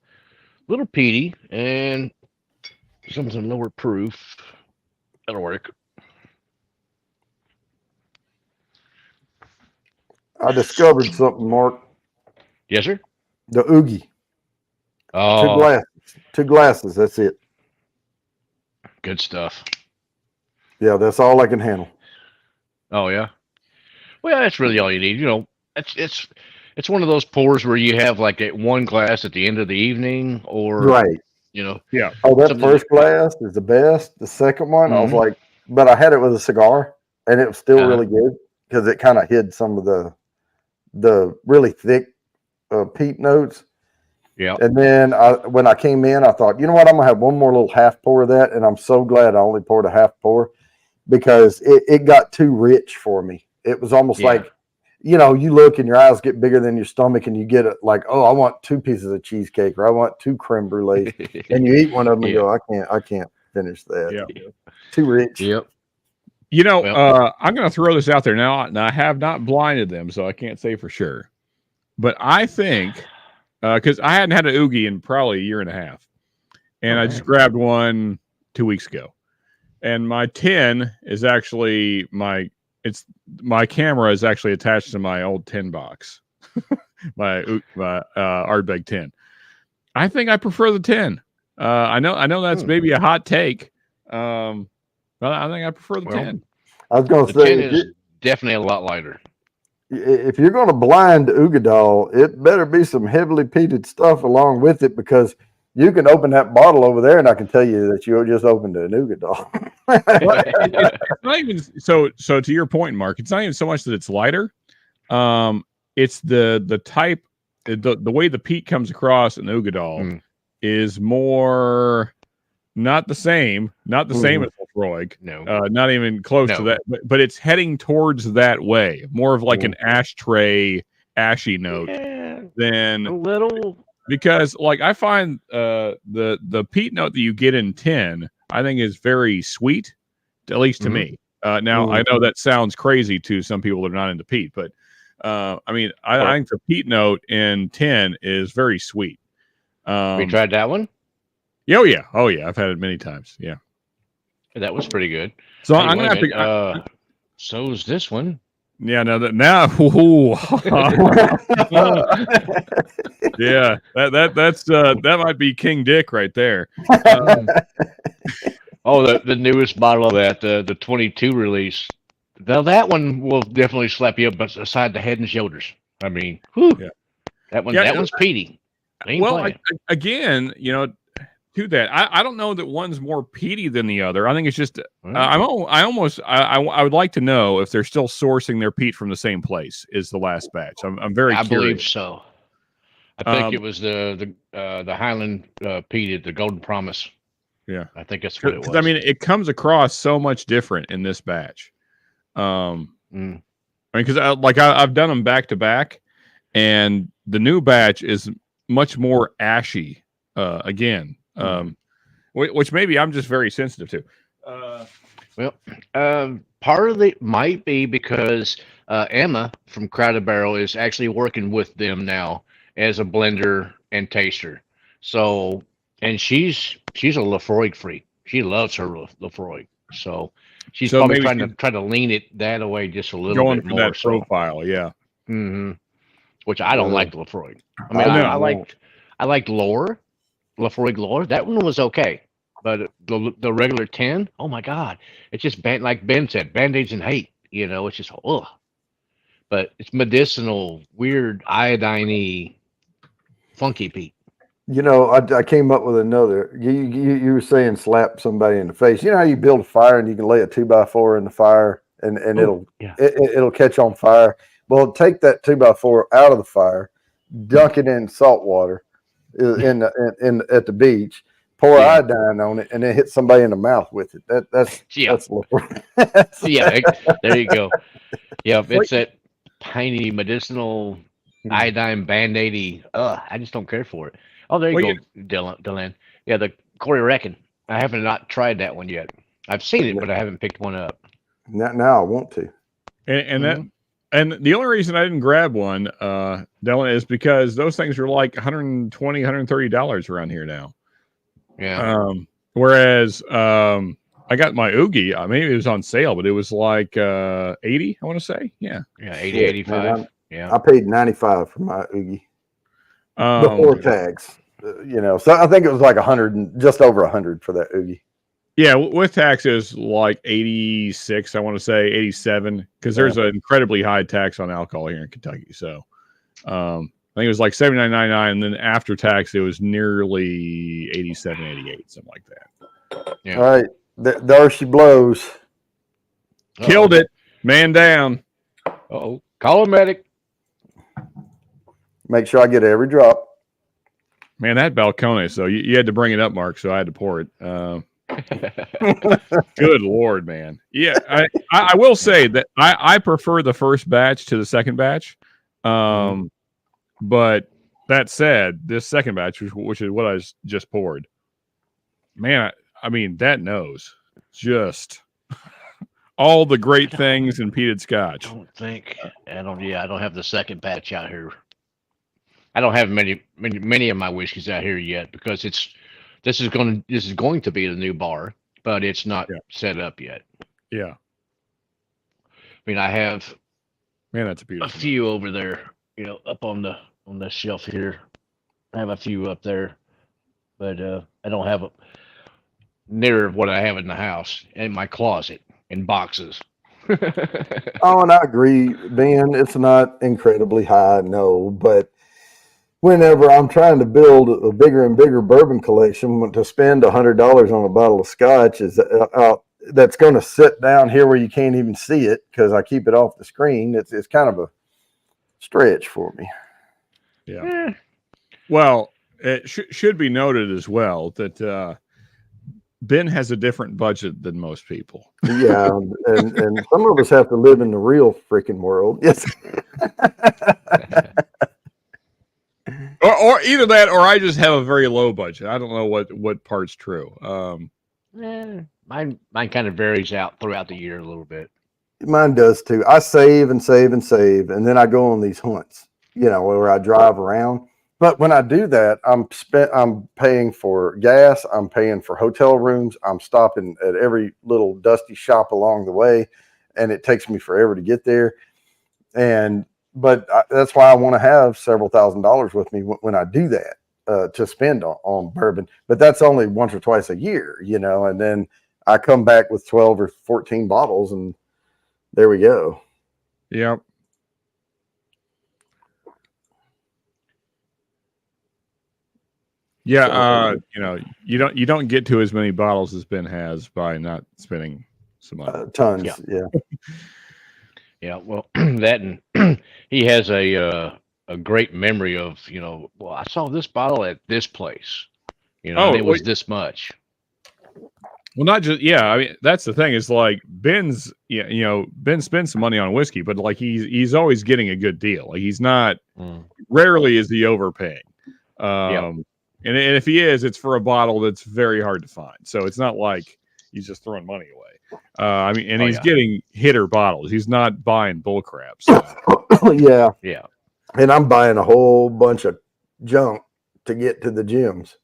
peaty and something lower proof. That'll work. I discovered something, Mark. Yes, sir. The Oogie. Oh, Two glasses. That's it. good stuff. Yeah, that's all I can handle. Oh yeah. Well, that's really all you need. It's one of those pours where you have like one glass at the end of the evening, or Right. Yeah. Oh, that something first glass is the best. The second one, I was like, but I had it with a cigar, and it was still really good because it kind of hid some of the really thick peat notes. Yeah. And then when I came in, I thought, you know what, I'm gonna have one more little half pour of that, and I'm so glad I only poured a half pour because it got too rich for me. It was almost like, you look and your eyes get bigger than your stomach, and you get it like, oh, I want 2 pieces of cheesecake, or I want 2 creme brulees, and you eat one of them and go, I can't finish that. Yeah. Too rich. Yep. I'm going to throw this out there now. Now, I have not blinded them, so I can't say for sure. But I think, because I hadn't had an Oogie in probably a year and a half, and I just grabbed one 2 weeks ago. And my 10 is actually my camera is actually attached to my old 10 box, my Ardbeg 10. I think I prefer the 10. I know that's maybe a hot take. But I think I prefer the 10. I was going to The say, 10 is definitely a lot lighter. if you're going to blind Ugadal, it better be some heavily peated stuff along with it, because you can open that bottle over there and I can tell you that you just opened an Ugadal. It's not even so to your point, Mark, it's not even so much that it's lighter. It's the type, the way the peat comes across in Ugadal is more not the same as Lafroig. No. Not even close to that, but it's heading towards that way, more of like an ashtray ashy note than a little, because like I find the peat note that you get in 10 I think is very sweet, at least to me. Now I know that sounds crazy to some people that are not into peat, but I mean I think the peat note in 10 is very sweet. We tried that one. Oh yeah, I've had it many times. Yeah, that was pretty good. So hey, I'm gonna have to. So's this one. Yeah, now. Yeah, that might be King Dick right there. The newest bottle of that, the 22 release. Now that one will definitely slap you up beside the Head and Shoulders. I mean, that one's peaty. Well, again, to that, I don't know that one's more peaty than the other. I think it's just I would like to know if they're still sourcing their peat from the same place as the last batch. I'm very curious. I believe so. I think it was the Highland peated, the Golden Promise. Yeah, I think that's what it was. I mean, it comes across so much different in this batch. I mean, because I've done them back to back, and the new batch is much more ashy again. Which maybe I'm just very sensitive to. Part of it might be because Emma from Crowded Barrel is actually working with them now as a blender and taster. So, and she's a Lafroig freak. She loves her Lafroig. So she's probably trying to lean it that way just a little bit more. That profile, yeah. Which I don't like Lafroig. I mean, I liked Lore. Lafroig Lore, that one was okay, but the regular 10, oh my god, it's just like Ben said, band-aids and hate. It's just but it's medicinal, weird iodine-y, funky peat. I came up with another. You were saying slap somebody in the face. You know how you build a fire and you can lay a 2x4 in the fire and it'll catch on fire. Well, take that 2x4 out of the fire, dunk it in salt water at the beach, pour iodine on it, and then hit somebody in the mouth with it. That's there you go. Yeah, it's that tiny medicinal iodine band-aidy. I just don't care for it. Oh, there you go, Dylan. Yeah, the Corey Reckon. I haven't not tried that one yet. I've seen it, but I haven't picked one up. Now I want to. And the only reason I didn't grab one, Dylan, is because those things are like $120, $130 around here now. Yeah. Whereas I got my Oogie, maybe it was on sale, but it was like 80, I want to say. Yeah. Yeah, 80, 85. I paid $95 for my Oogie. Before tax. So I think it was like 100, just over 100 for that Oogie. Yeah, with tax it was like 86, I want to say 87, because there's an incredibly high tax on alcohol here in Kentucky. So I think it was like $79.99, and then after tax it was nearly 87, 88, something like that. Yeah. All right, there she blows. Killed it, man down. Call a medic. Make sure I get every drop. Man, that Balcones, so you had to bring it up, Mark, so I had to pour it. Good Lord, man. Yeah, I will say that I prefer the first batch to the second batch. But that said, this second batch, which is what I just poured, man, I mean, that nose just all the great things in peated scotch. I don't have the second batch out here. I don't have many of my whiskeys out here yet because this is going to be the new bar, but it's not set up yet. Yeah. I mean, I have Man, that's a a beautiful. few over there, up on the shelf here. I have a few up there, but I don't have near what I have in the house, in my closet, in boxes. Oh, and I agree, Ben. It's not incredibly high, no, but whenever I'm trying to build a bigger and bigger bourbon collection, to spend $100 on a bottle of scotch is that's going to sit down here where you can't even see it because I keep it off the screen. It's kind of a stretch for me. Yeah. Well, it should be noted as well that Ben has a different budget than most people. Yeah, and some of us have to live in the real freaking world. Yes. Or either that, or I just have a very low budget. I don't know what part's true. Mine kind of varies out throughout the year a little bit. Mine does too. I save and save and save, and then I go on these hunts, where I drive around. But when I do that, I'm paying for gas, I'm paying for hotel rooms, I'm stopping at every little dusty shop along the way, and it takes me forever to get there. But that's why I want to have several $1,000s with me when I do that to spend on bourbon. But that's only once or twice a year, and then I come back with 12 or 14 bottles, and there we go. Yep. Yeah, you don't get to as many bottles as Ben has by not spending so much. Tons, yeah. Yeah, well, that and he has a great memory of, well, I saw this bottle at this place, and it was this much. Well, not just, I mean, that's the thing is like Ben's, Ben spends some money on whiskey, but like he's always getting a good deal. Like he's not, rarely is he overpaying. And if he is, it's for a bottle that's very hard to find. So it's not like he's just throwing money away. I mean, and he's getting hitter bottles. He's not buying bull crap. So. Yeah. Yeah. And I'm buying a whole bunch of junk to get to the gyms.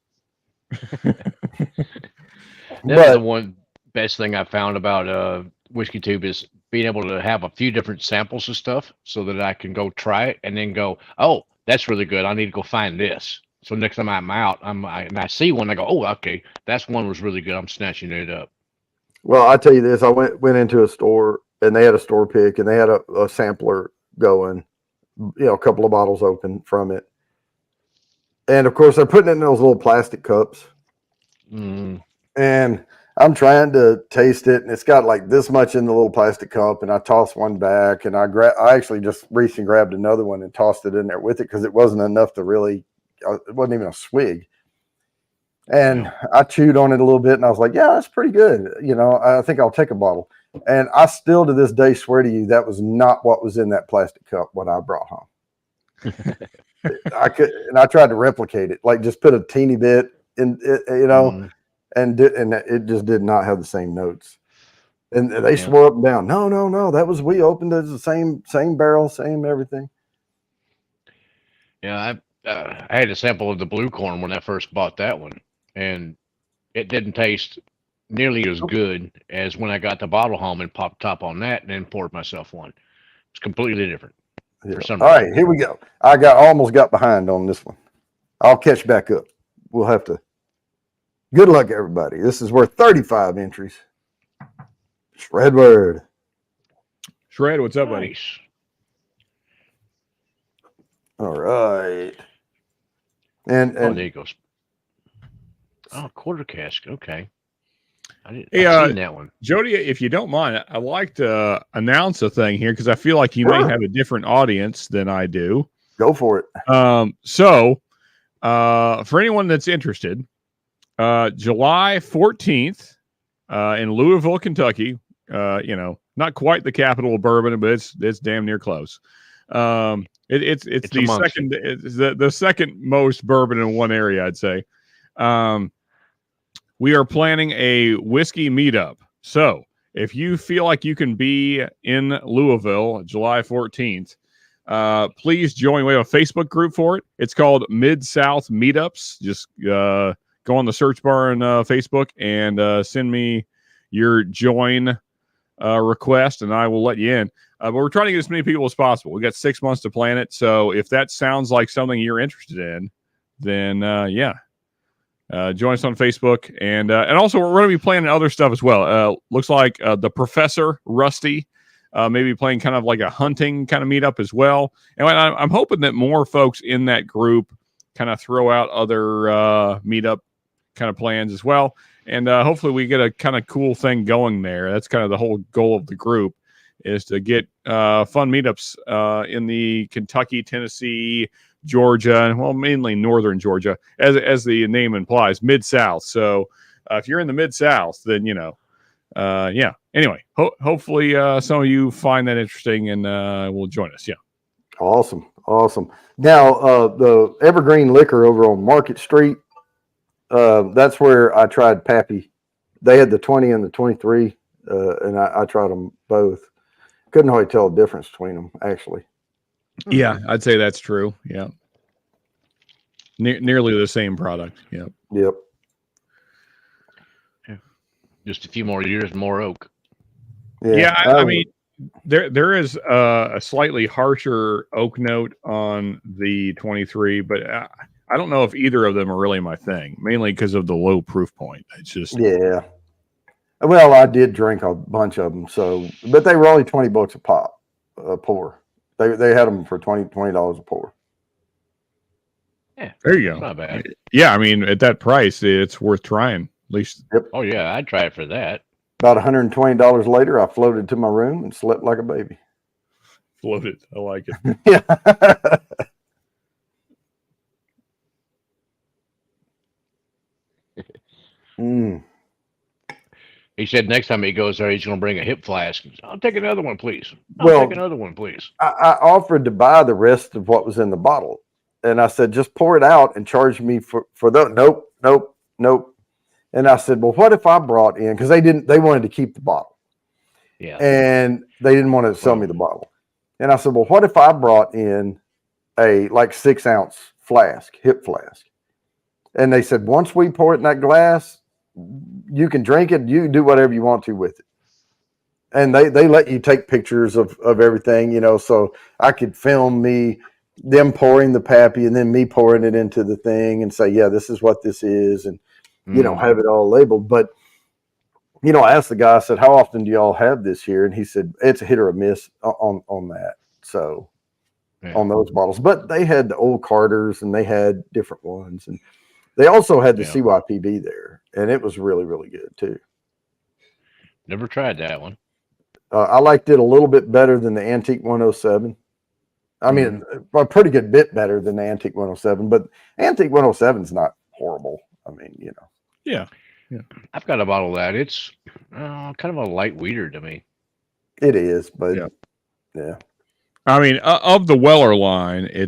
That's the one best thing I found about Whiskey Tube is being able to have a few different samples of stuff so that I can go try it and then go, oh, that's really good. I need to go find this. So next time I'm out, and I see one, I go, oh, okay, that's one was really good. I'm snatching it up. Well, I tell you this, I went into a store and they had a store pick and they had a sampler going, a couple of bottles open from it. And of course they're putting it in those little plastic cups. Mm. And I'm trying to taste it and it's got like this much in the little plastic cup and I toss one back and I actually just reached and grabbed another one and tossed it in there with it because it wasn't enough to really, it wasn't even a swig. And I chewed on it a little bit and I was like, yeah, that's pretty good. I think I'll take a bottle. And I still to this day swear to you, that was not what was in that plastic cup when I brought home. I tried to replicate it, like just put a teeny bit in it, and it just did not have the same notes. And they swore up and down, no, that was, we opened it the same barrel, same everything. Yeah, I had a sample of the Blue Corn when I first bought that one, and it didn't taste nearly as good as when I got the bottle home and popped top on that and then poured myself one. It's completely different. Yeah. For some All reason. right, here we go. I almost got behind on this one. I'll catch back up. We'll have to. Good luck, everybody. This is worth 35 entries. Shredward. Shred, what's up, buddy? Nice. All right. And there you go. Oh, quarter cask. Okay. I've seen that one. Jody, if you don't mind, I'd like to announce a thing here because I feel like you may have a different audience than I do. Go for it. So for anyone that's interested, July 14th in Louisville, Kentucky, not quite the capital of bourbon, but it's damn near close. It's the second most bourbon in one area, I'd say. We are planning a whiskey meetup. So if you feel like you can be in Louisville July 14th, please join. We have a Facebook group for it. It's called Mid-South Meetups. Just go on the search bar on Facebook and send me your join request, and I will let you in. But we're trying to get as many people as possible. We got 6 months to plan it. So if that sounds like something you're interested in, then join us on Facebook. And also we're going to be planning other stuff as well. Looks like the Professor Rusty maybe playing kind of like a hunting kind of meetup as well. And I'm hoping that more folks in that group kind of throw out other meetup kind of plans as well. And hopefully we get a kind of cool thing going there. That's kind of the whole goal of the group, is to get fun meetups in the Kentucky, Tennessee, Georgia, and well, mainly northern Georgia, as the name implies, Mid-South. So if you're in the Mid-South, then, yeah. Anyway, hopefully some of you find that interesting and will join us. Yeah. Awesome. Now, the Evergreen Liquor over on Market Street, that's where I tried Pappy. They had the 20 and the 23, and I tried them both. Couldn't hardly tell the difference between them, actually. Yeah, I'd say that's true. Yeah. Nearly the same product. Yeah. Yep. Just a few more years, more oak. Yeah, I mean, there is a slightly harsher oak note on the 23, but I don't know if either of them are really my thing, mainly because of the low proof point. It's just yeah. Well, I did drink a bunch of them, but they were only $20 a pop, a pour. They had them for $20 a pour. Yeah, there you go. Not bad. Yeah, I mean, at that price, it's worth trying. At least. Yep. Oh yeah, I'd try it for that. About $120 later, I floated to my room and slept like a baby. Floated. I like it. Yeah. He said next time he goes there, he's going to bring a hip flask. I'll take another one, please. Well, take another one, please. I offered to buy the rest of what was in the bottle. And I said, just pour it out and charge me for the nope. And I said, well, what if I brought in, because they wanted to keep the bottle. Yeah. And they didn't want to sell me the bottle. And I said, well, what if I brought in a 6-ounce flask, hip flask? And they said, once we pour it in that glass, you can drink it. You can do whatever you want to with it. And they let you take pictures of everything, so I could film them pouring the Pappy and then me pouring it into the thing and say, yeah, this is what this is. And, have it all labeled. But, I asked the guy, I said, how often do y'all have this here? And he said, it's a hit or a miss on that. So on those bottles, but they had the old Carters and they had different ones. And they also had the CYPB there, and it was really, really good too. Never tried that one. I liked it a little bit better than the Antique 107. I mean, a pretty good bit better than the Antique 107, but Antique 107 is not horrible. I mean, Yeah. I've got a bottle of that. It's kind of a light weeder to me. It is, but yeah. I mean, of the Weller line, I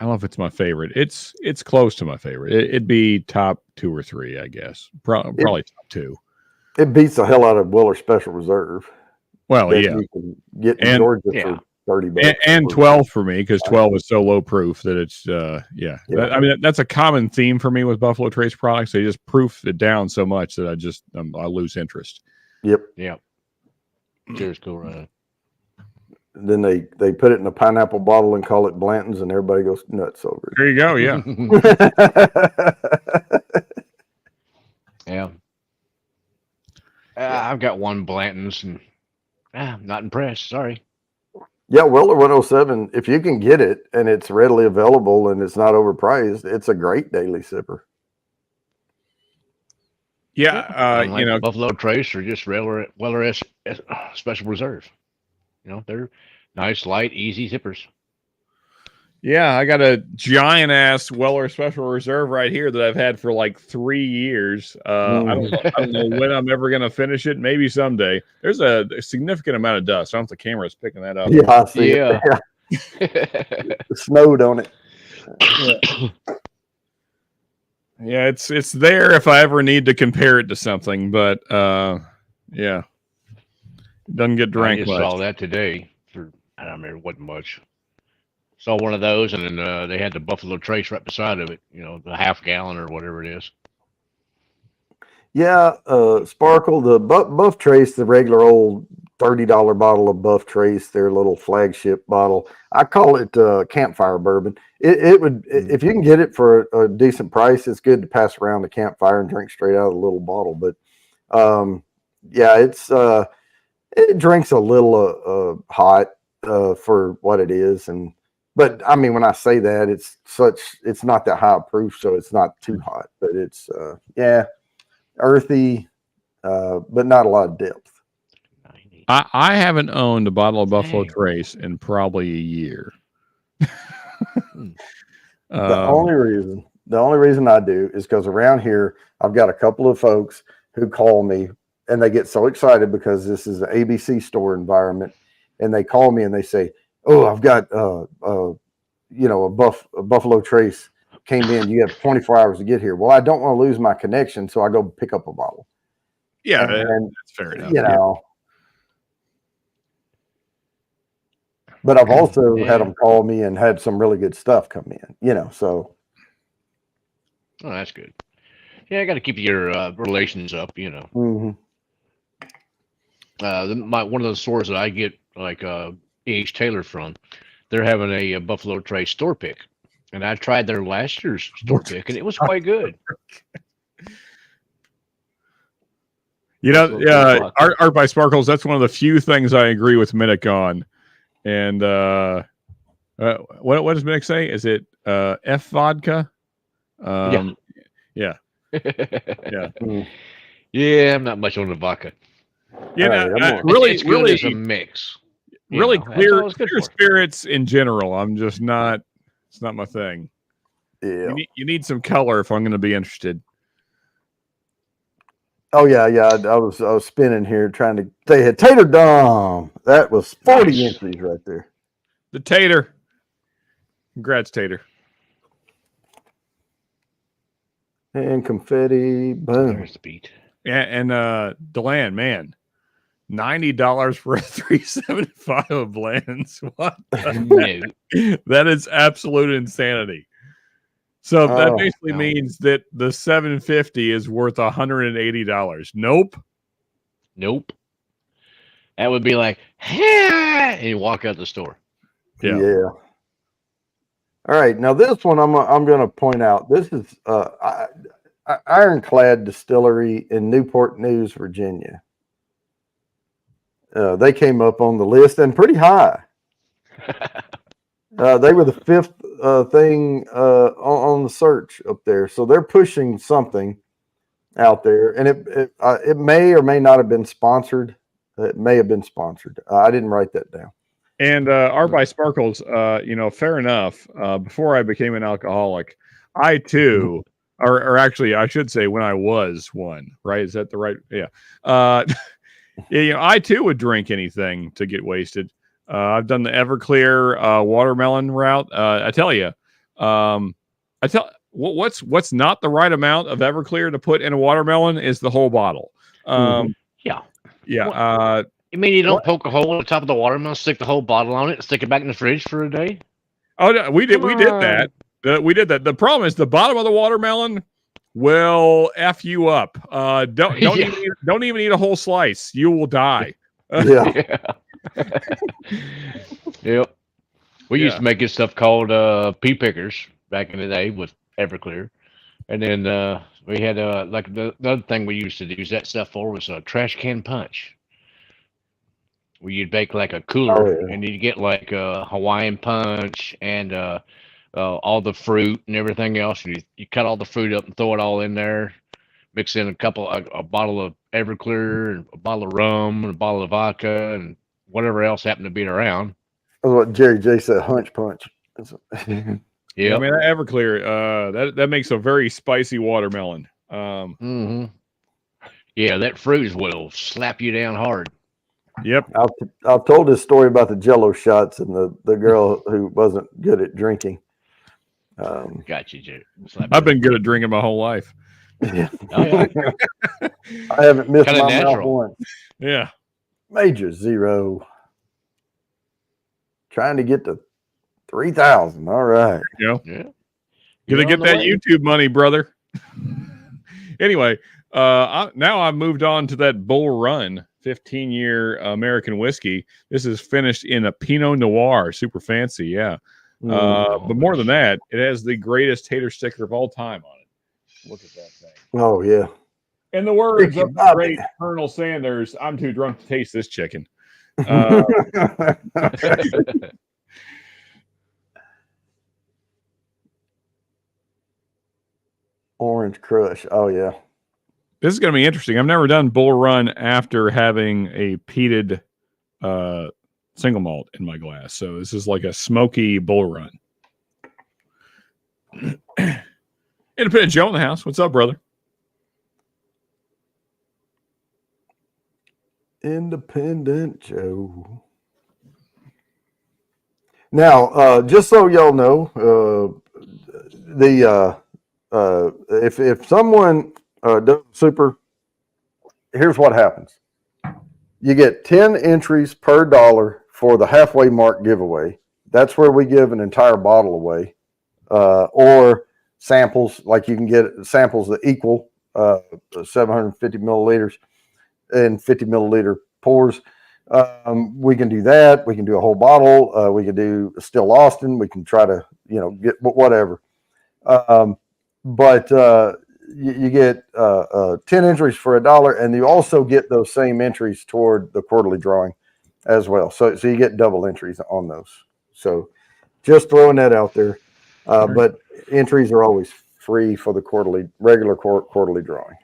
don't know if it's my favorite. It's close to my favorite. It'd be top 2 or 3, I guess. Probably top 2. It beats the hell out of Weller Special Reserve. Well, yeah. You can get in Georgia for $30. And 12 for me, because 12 is so low proof that it's I mean, that's a common theme for me with Buffalo Trace products. They just proof it down so much that I lose interest. Yep. Cheers, Cool Run. Then they put it in a pineapple bottle and call it Blanton's, and everybody goes nuts over it. There you go. Yeah. Yeah. I've got one Blanton's, and I'm not impressed. Sorry. Yeah, Weller 107, if you can get it and it's readily available and it's not overpriced, it's a great daily sipper. Yeah, like Buffalo Trace or just Weller Special Reserve. They're nice, light, easy zippers. Yeah, I got a giant ass Weller Special Reserve right here that I've had for like 3 years. I don't know when I'm ever going to finish it. Maybe someday. There's a significant amount of dust. I don't know if the camera's picking that up. Yeah, I see it. It snowed on it. Yeah, it's there if I ever need to compare it to something, but Yeah. Doesn't get I drank just much. saw that today for, I don't remember, it wasn't much. Saw one of those, and then they had the Buffalo Trace right beside of it, the half gallon or whatever it is. Yeah, Sparkle, the Buff Trace, the regular old $30 bottle of Buff Trace, their little flagship bottle. I call it campfire bourbon. It would, if you can get it for a decent price, it's good to pass around the campfire and drink straight out of the little bottle. But yeah, it drinks a little hot for what it is, but I mean, when I say that, it's not that high proof, so it's not too hot, but it's earthy, but not a lot of depth. I haven't owned a bottle of Buffalo Dang. Trace in probably a year. The only reason I do is because around here I've got a couple of folks who call me and they get so excited because this is an ABC store environment, and they call me and they say, "Oh, I've got a Buffalo Trace came in. You have 24 hours to get here." Well, I don't want to lose my connection, so I go pick up a bottle. Yeah, and that's fair enough. But I've also had them call me and had some really good stuff come in, so. Oh, that's good. Yeah, I got to keep your relations up, Mm-hmm. One of those stores that I get like E.H. Taylor from, they're having a Buffalo Trace store pick, and I tried their last year's store pick, and it was quite good. Art by Sparkles. That's one of the few things I agree with Minnick on. And what does Minnick say? Is it F vodka? Yeah. Yeah. Yeah, I'm not much on the vodka. Really, as a mix. Really clear spirits in general. I'm just not. It's not my thing. Yeah. You need some color if I'm going to be interested. Oh yeah. I was spinning here trying to. They had Tater Dom. That was 40 entries right there. The Tater. Congrats, Tater. And confetti. Boom. There's the beat. Yeah, and Deland, man, $90 for a 375 of blends. What? That is absolute insanity. So that basically means that the 750 is worth $180. Nope. That would be like, and you walk out the store. Yeah. All right. Now this one I'm going to point out. This is Ironclad Distillery in Newport News, Virginia. They came up on the list and pretty high. They were the fifth thing on the search up there, so they're pushing something out there, and it may or may not have been sponsored. It may have been sponsored. I didn't write that down. And Art by Sparkles, fair enough. Before I became an alcoholic, I too, or actually, I should say, when I was one. Right? Is that the right? Yeah. I too would drink anything to get wasted. I've done the Everclear watermelon route. I tell you, what's not the right amount of Everclear to put in a watermelon is the whole bottle. Yeah. You mean you don't poke a hole in the top of the watermelon, stick the whole bottle on it, and stick it back in the fridge for a day? Oh, no, we did that. We did that. The problem is the bottom of the watermelon will F you up. Don't even eat a whole slice. You will die. Yeah. Yep. We used to make this stuff called pea pickers back in the day with Everclear, and then we had like the other thing we used to use that stuff for was a trash can punch, where you'd bake like a cooler and you'd get like a Hawaiian punch and all the fruit and everything else, and you cut all the fruit up and throw it all in there, mix in a bottle of Everclear, and a bottle of rum, and a bottle of vodka, and whatever else happened to be around. That's what Jerry J said, hunch punch. Yeah, I mean, that Everclear, that makes a very spicy watermelon. Yeah, that fruit will slap you down hard. Yep. I've told this story about the Jello shots and the girl who wasn't good at drinking. Got you, Jerry. I've been good at drinking my whole life. Yeah. Oh, yeah. I haven't missed Kinda my mouth natural. once. Yeah. Major zero. Trying to get to 3,000. All right. You know, Yeah. gonna You're get on the that way. YouTube money, brother. Anyway, now I've moved on to that Bull Run 15-year American whiskey. This is finished in a Pinot Noir, super fancy, yeah. But more than that, it has the greatest tater sticker of all time on it. Look at that thing. Oh, yeah. In the words Ricky of the Bobby. great Colonel Sanders, I'm too drunk to taste this chicken. Orange Crush. Oh, yeah. This is going to be interesting. I've never done Bull Run after having a peated single malt in my glass. So this is like a smoky Bull Run. Independent Joe in the house. What's up, brother? Independent Joe. Now, just so y'all know, if someone does super, here's what happens. You get 10 entries per dollar for the halfway mark giveaway. That's where we give an entire bottle away, or samples. Like you can get samples that equal 750 milliliters in 50 milliliter pours. We can do that. We can do a whole bottle. We can do still Austin. We can try to, get whatever. But you get 10 entries for $1, and you also get those same entries toward the quarterly drawing as well. So you get double entries on those. So just throwing that out there. But entries are always free for the regular quarterly drawing.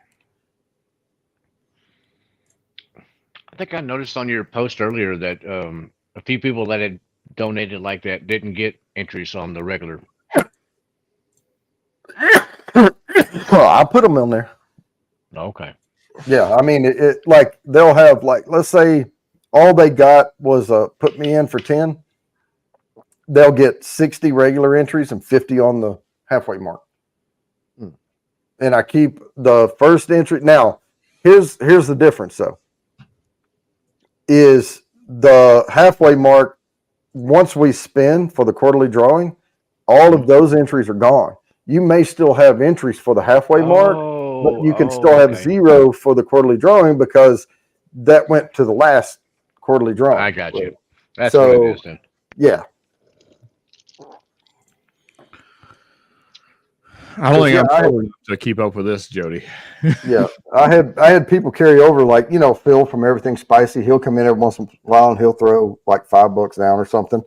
I think I noticed on your post earlier that a few people that had donated like that didn't get entries on the regular. Well, I put them in there. Okay. Yeah, I mean, it like they'll have let's say all they got was put me in for 10. They'll get 60 regular entries and 50 on the halfway mark. And I keep the first entry. Now, here's the difference though. Is the halfway mark, once we spin for the quarterly drawing, all of those entries are gone. You may still have entries for the halfway mark, but you can still have zero for the quarterly drawing because that went to the last quarterly drawing. I got you. That's what it is then. Yeah. I don't think I'm able to keep up with this, Jody. Yeah, I had people carry over, like, Phil from Everything Spicy. He'll come in every once in a while and he'll throw like $5 down or something,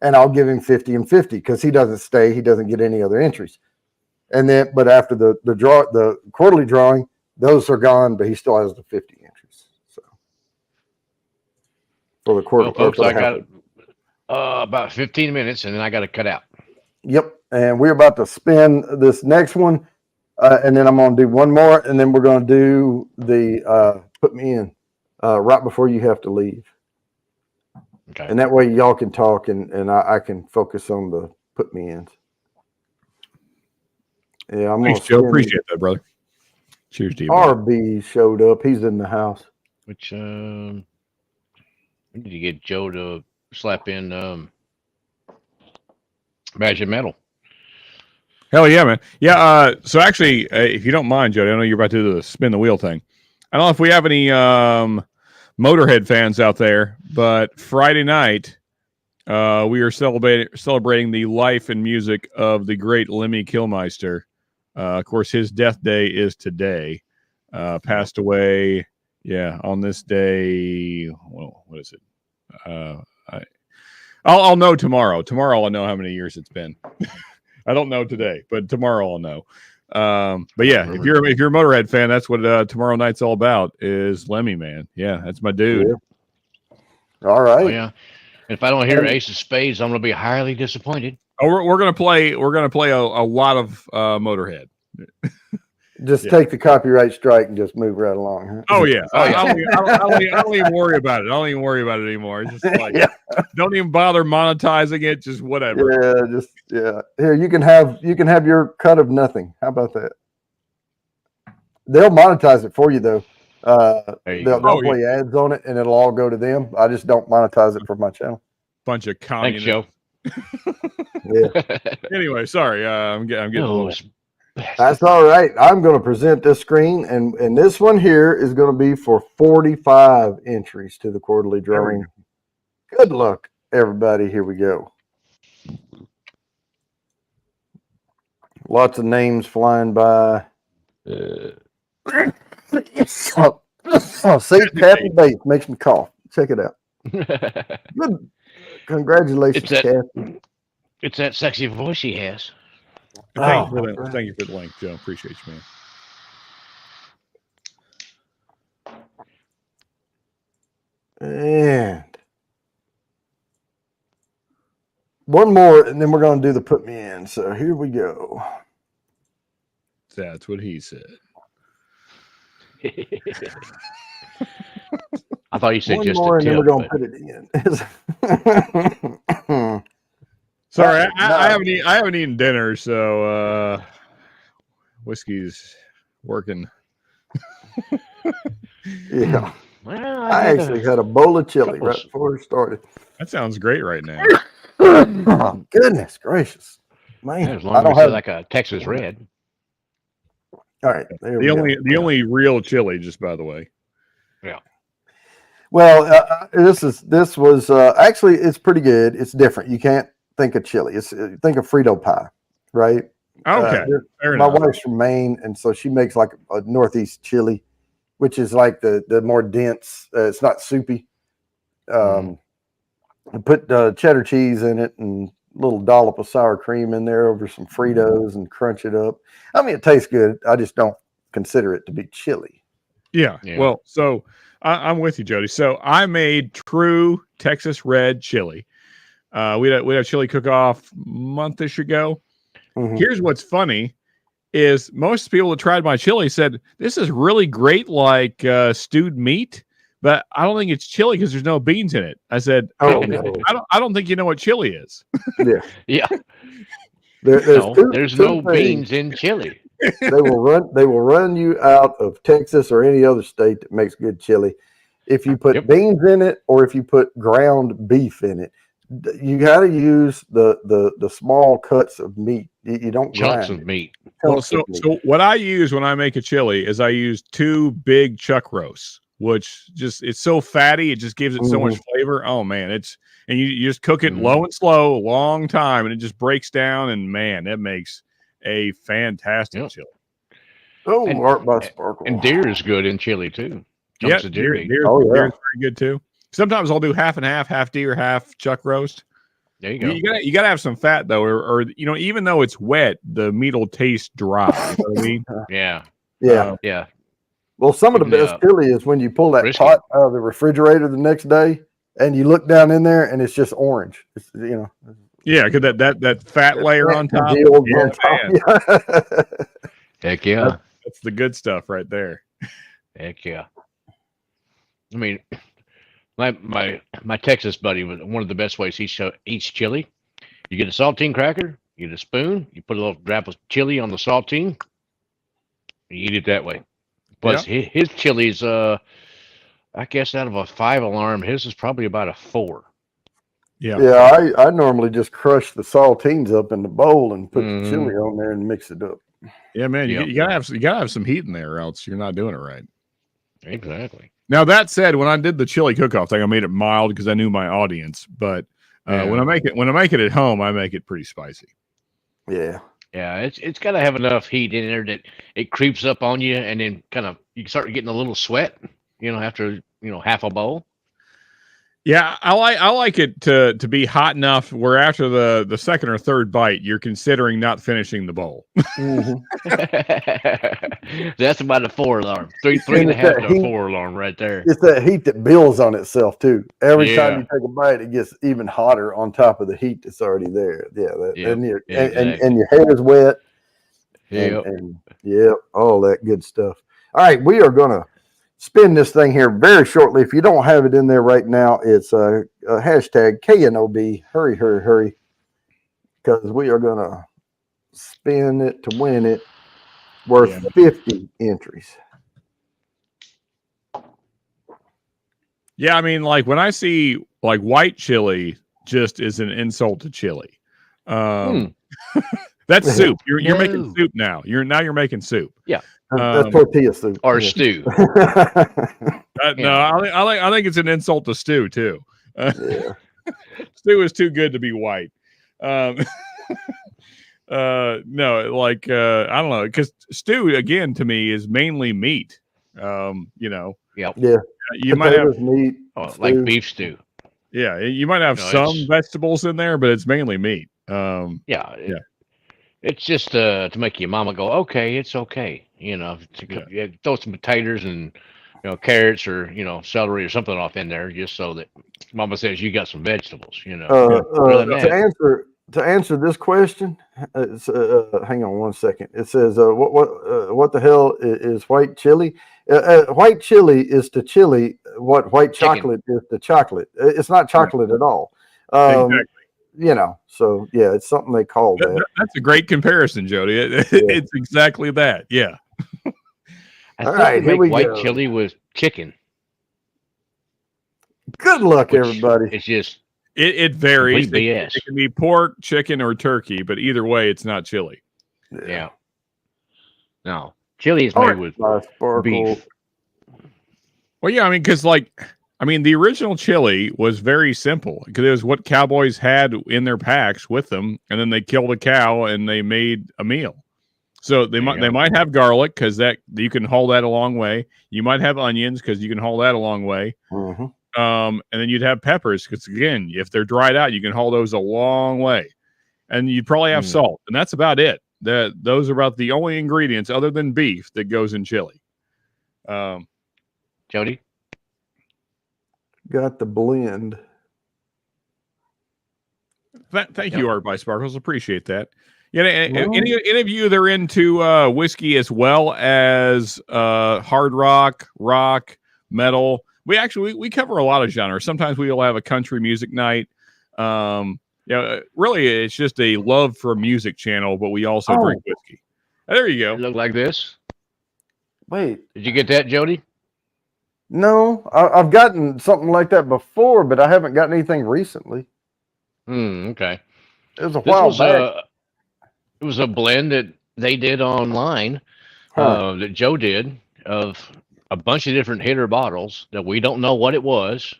and I'll give him 50 and 50 because he doesn't stay. He doesn't get any other entries. And then, but after the quarterly drawing, those are gone, but he still has the 50 entries. So for the quarterly, well, folks, I got about 15 minutes, and then I got to cut out. Yep. And we're about to spin this next one. And then I'm going to do one more. And then we're going to do the put me in right before you have to leave. Okay. And that way y'all can talk and I can focus on the put me ins. Yeah, I'm Thanks, Joe. Appreciate that, brother. Cheers to you. RB showed up. He's in the house. Which, we need to get Joe to slap in Magic Metal. Hell yeah, man. Yeah. So actually, if you don't mind, Jody, I know you're about to do the spin the wheel thing. I don't know if we have any Motorhead fans out there, but Friday night we are celebrating the life and music of the great Lemmy Kilmister. Of course, his death day is today. Passed away, on this day. Well, what is it? I'll know tomorrow. Tomorrow I'll know how many years it's been. I don't know today, but tomorrow I'll know. But yeah, if you're a Motorhead fan, that's what tomorrow night's all about. Is Lemmy, man? Yeah, that's my dude. Yeah. All right. Oh, yeah. And if I don't hear Ace of Spades, I'm going to be highly disappointed. Oh, we're gonna play. We're gonna play a lot of Motorhead. Just take the copyright strike and just move right along. Huh? Oh yeah. I don't even worry about it. I don't even worry about it anymore. It's just like don't even bother monetizing it. Just whatever. Yeah. Here, you can have your cut of nothing. How about that? they'll monetize it for you though. There you They'll, go. they'll play ads on it, and it'll all go to them. I just don't monetize it for my channel. Bunch of Thanks, communists. Joe. Yeah, Anyway, sorry. I'm getting a little. that's all right. I'm going to present this screen, and this one here is going to be for 45 entries to the quarterly drawing. Good luck, everybody. Here we go. Lots of names flying by. See, Kathy Bates makes me cough. Check it out. Good. Congratulations, It's that- Kathy. It's that sexy voice she has. Thank you Oh, thank you for the link, Joe. Appreciate you, man. And one more, and then we're going to do the put me in. So here we go. That's what he said. I thought you said One just more, a and then tip. we're going to but- put it in. Sorry, No. I haven't eaten dinner, so whiskey's working. Yeah, Well, I had actually had a bowl of chili couple right s- before it started. That sounds great right now. Oh, goodness gracious, man! as I long as don't it's have. like a Texas Red. All right, there we The go. only real chili, just by the way. Well, this was actually it's pretty good. It's different. You can't think of chili. It's think of Frito pie, right? Okay, fair My enough. wife's from Maine, and so she makes like a Northeast chili, which is like the more dense. It's not soupy. I put cheddar cheese in it and a little dollop of sour cream in there over some Fritos and crunch it up. I mean, it tastes good. I just don't consider it to be chili. Yeah. Yeah. Well, so I'm with you, Jody. So I made true Texas Red chili. We had a chili cook-off month-ish ago. Mhm. Here's what's funny is most people that tried my chili said, this is really great like stewed meat, but I don't think it's chili because there's no beans in it. I said, Oh no, I don't think you know what chili is. Yeah. there's No, two, there's two no things. beans in chili. They will run you out of Texas or any other state that makes good chili if you put Yep. beans in it or if you put ground beef in it. You got to use the small cuts of meat. You don't Chunks grind of meat. it. Well, Chunks so of meat. so what I use when I make a chili is I use 2 big chuck roasts, which just it's so fatty, it just gives it so much flavor. Oh man, and you just cook it low and slow a long time, and it just breaks down, and man, it makes a fantastic chili. Oh, and- Art by Sparkle. And deer is good in chili too. Chunks of deer meat. deer's very good too. Sometimes I'll do half and half deer, half chuck roast. There you go. You gotta have some fat though, or even though it's wet, the meat will taste dry. You know what I mean? Yeah. Yeah. Yeah. Well, some of the Even, best chili is when you pull that brisket. pot out of the refrigerator the next day and you look down in there and it's just orange. It's, Yeah, because that fat layer on top. congealed Yeah, on top. man, Yeah. Heck yeah. that's the good stuff right there. Heck yeah. I mean, my Texas buddy was one of the best ways he eats chili. You get a saltine cracker, you get a spoon, you put a little drop of chili on the saltine, you eat it that way. Plus, his chili's I guess out of a 5 alarm, his is probably about a 4. Yeah. I normally just crush the saltines up in the bowl and put the chili on there and mix it up. Yeah, man, Yep. you gotta have some heat in there, or else you're not doing it right. Exactly. Now that said, when I did the chili cook-off thing, I made it mild because I knew my audience. But when I make it at home, I make it pretty spicy. Yeah. Yeah, it's got to have enough heat in there that it creeps up on you, and then kind of you start getting a little sweat. After half a bowl. Yeah, I like it to be hot enough where after the second or third bite, you're considering not finishing the bowl. That's about a 4 alarm. Three and a half to a 4 alarm right there. It's that heat that builds on itself too. Every Yeah. time you take a bite, it gets even hotter on top of the heat that's already there. Yeah, Yep, and your exactly. and your hair is wet. Yep. And all that good stuff. All right, we are gonna spin this thing here very shortly. If you don't have it in there right now, it's a hashtag KNOB. Hurry, because we are gonna spin it to win it. worth Yeah. 50 entries. Yeah, I mean, like when I see like white chili, just is an insult to chili. That's soup. You're making No. soup now. You're making soup. That's tortilla soup. Or Yeah. stew. No, Yeah. I think it's an insult to stew too. Yeah. Stew is too good to be white. No, like I don't know, because stew again to me is mainly meat. You know, Yep. Yeah. you might have Potatoes, meat, Like stew. beef stew. you might have No, some it's- vegetables in there, but it's mainly meat. Yeah. Yeah. It's just to make your mama go, okay, it's okay. Yeah. Throw some potatoes and carrots or celery or something off in there, just so that mama says you got some vegetables. Other than that, To answer this question, hang on one second. It says, what the hell is white chili? White chili is to chili what white Chicken. chocolate is to chocolate. It's not chocolate at all. Exactly. So yeah, it's something they call that. That's a great comparison, Jody. It's exactly that. Yeah. I All think right, they here make we white go. chili with chicken. Good luck, which everybody. It's just It varies. complete BS. It can be pork, chicken, or turkey, but either way, it's not chili. Yeah. No, chili is All made right, with my sparkle. beef. Well, yeah, I mean, because the original chili was very simple because it was what cowboys had in their packs with them, and then they killed a cow and they made a meal. So they might have garlic because that you can haul that a long way. You might have onions because you can haul that a long way. Mm-hmm. And then you'd have peppers because again, if they're dried out, you can haul those a long way. And you'd probably have salt, and that's about it. Those are about the only ingredients other than beef that goes in chili. Jody? Got the blend. Thank you, Art by Sparkles. Appreciate that. Yeah, Well- any of you that are into whiskey as well as hard rock, metal. We cover a lot of genres. Sometimes we'll have a country music night. Really, it's just a love for music channel, but we also drink whiskey. There you go. It look like this. Wait, Did you get that, Jody? no, I've gotten something like that before, but I haven't gotten anything recently. Okay. It was a This while was back. it was a blend that they did online, that Joe did, of a bunch of different hitter bottles that we don't know what it was,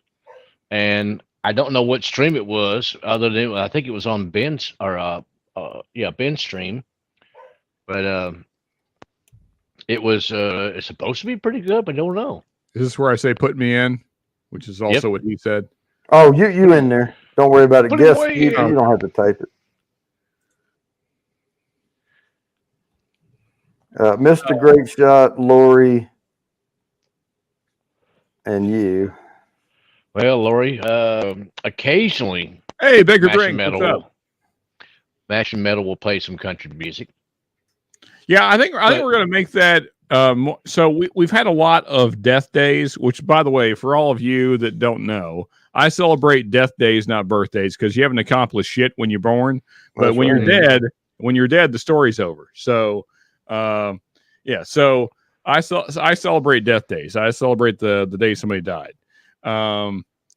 and I don't know what stream it was, other than I think it was on Ben's Ben's stream, but it was it's supposed to be pretty good, but I don't know. Is this where I say "put me in," which is also what he said? Oh, you in there? Don't worry about it. Put it Guess away. you don't have to type it. Mr. Great Shot, Lori, and you. Well, Lori, occasionally Hey, bigger Mash drink. and What's Metal, up? Mash and Metal will play some country music. Yeah, I think we're going to make that. So we've had a lot of death days, which, by the way, for all of you that don't know, I celebrate death days, not birthdays, because you haven't accomplished shit when you're born. But That's when right. you're dead, the story's over. So, yeah. So I celebrate death days. I celebrate the day somebody died,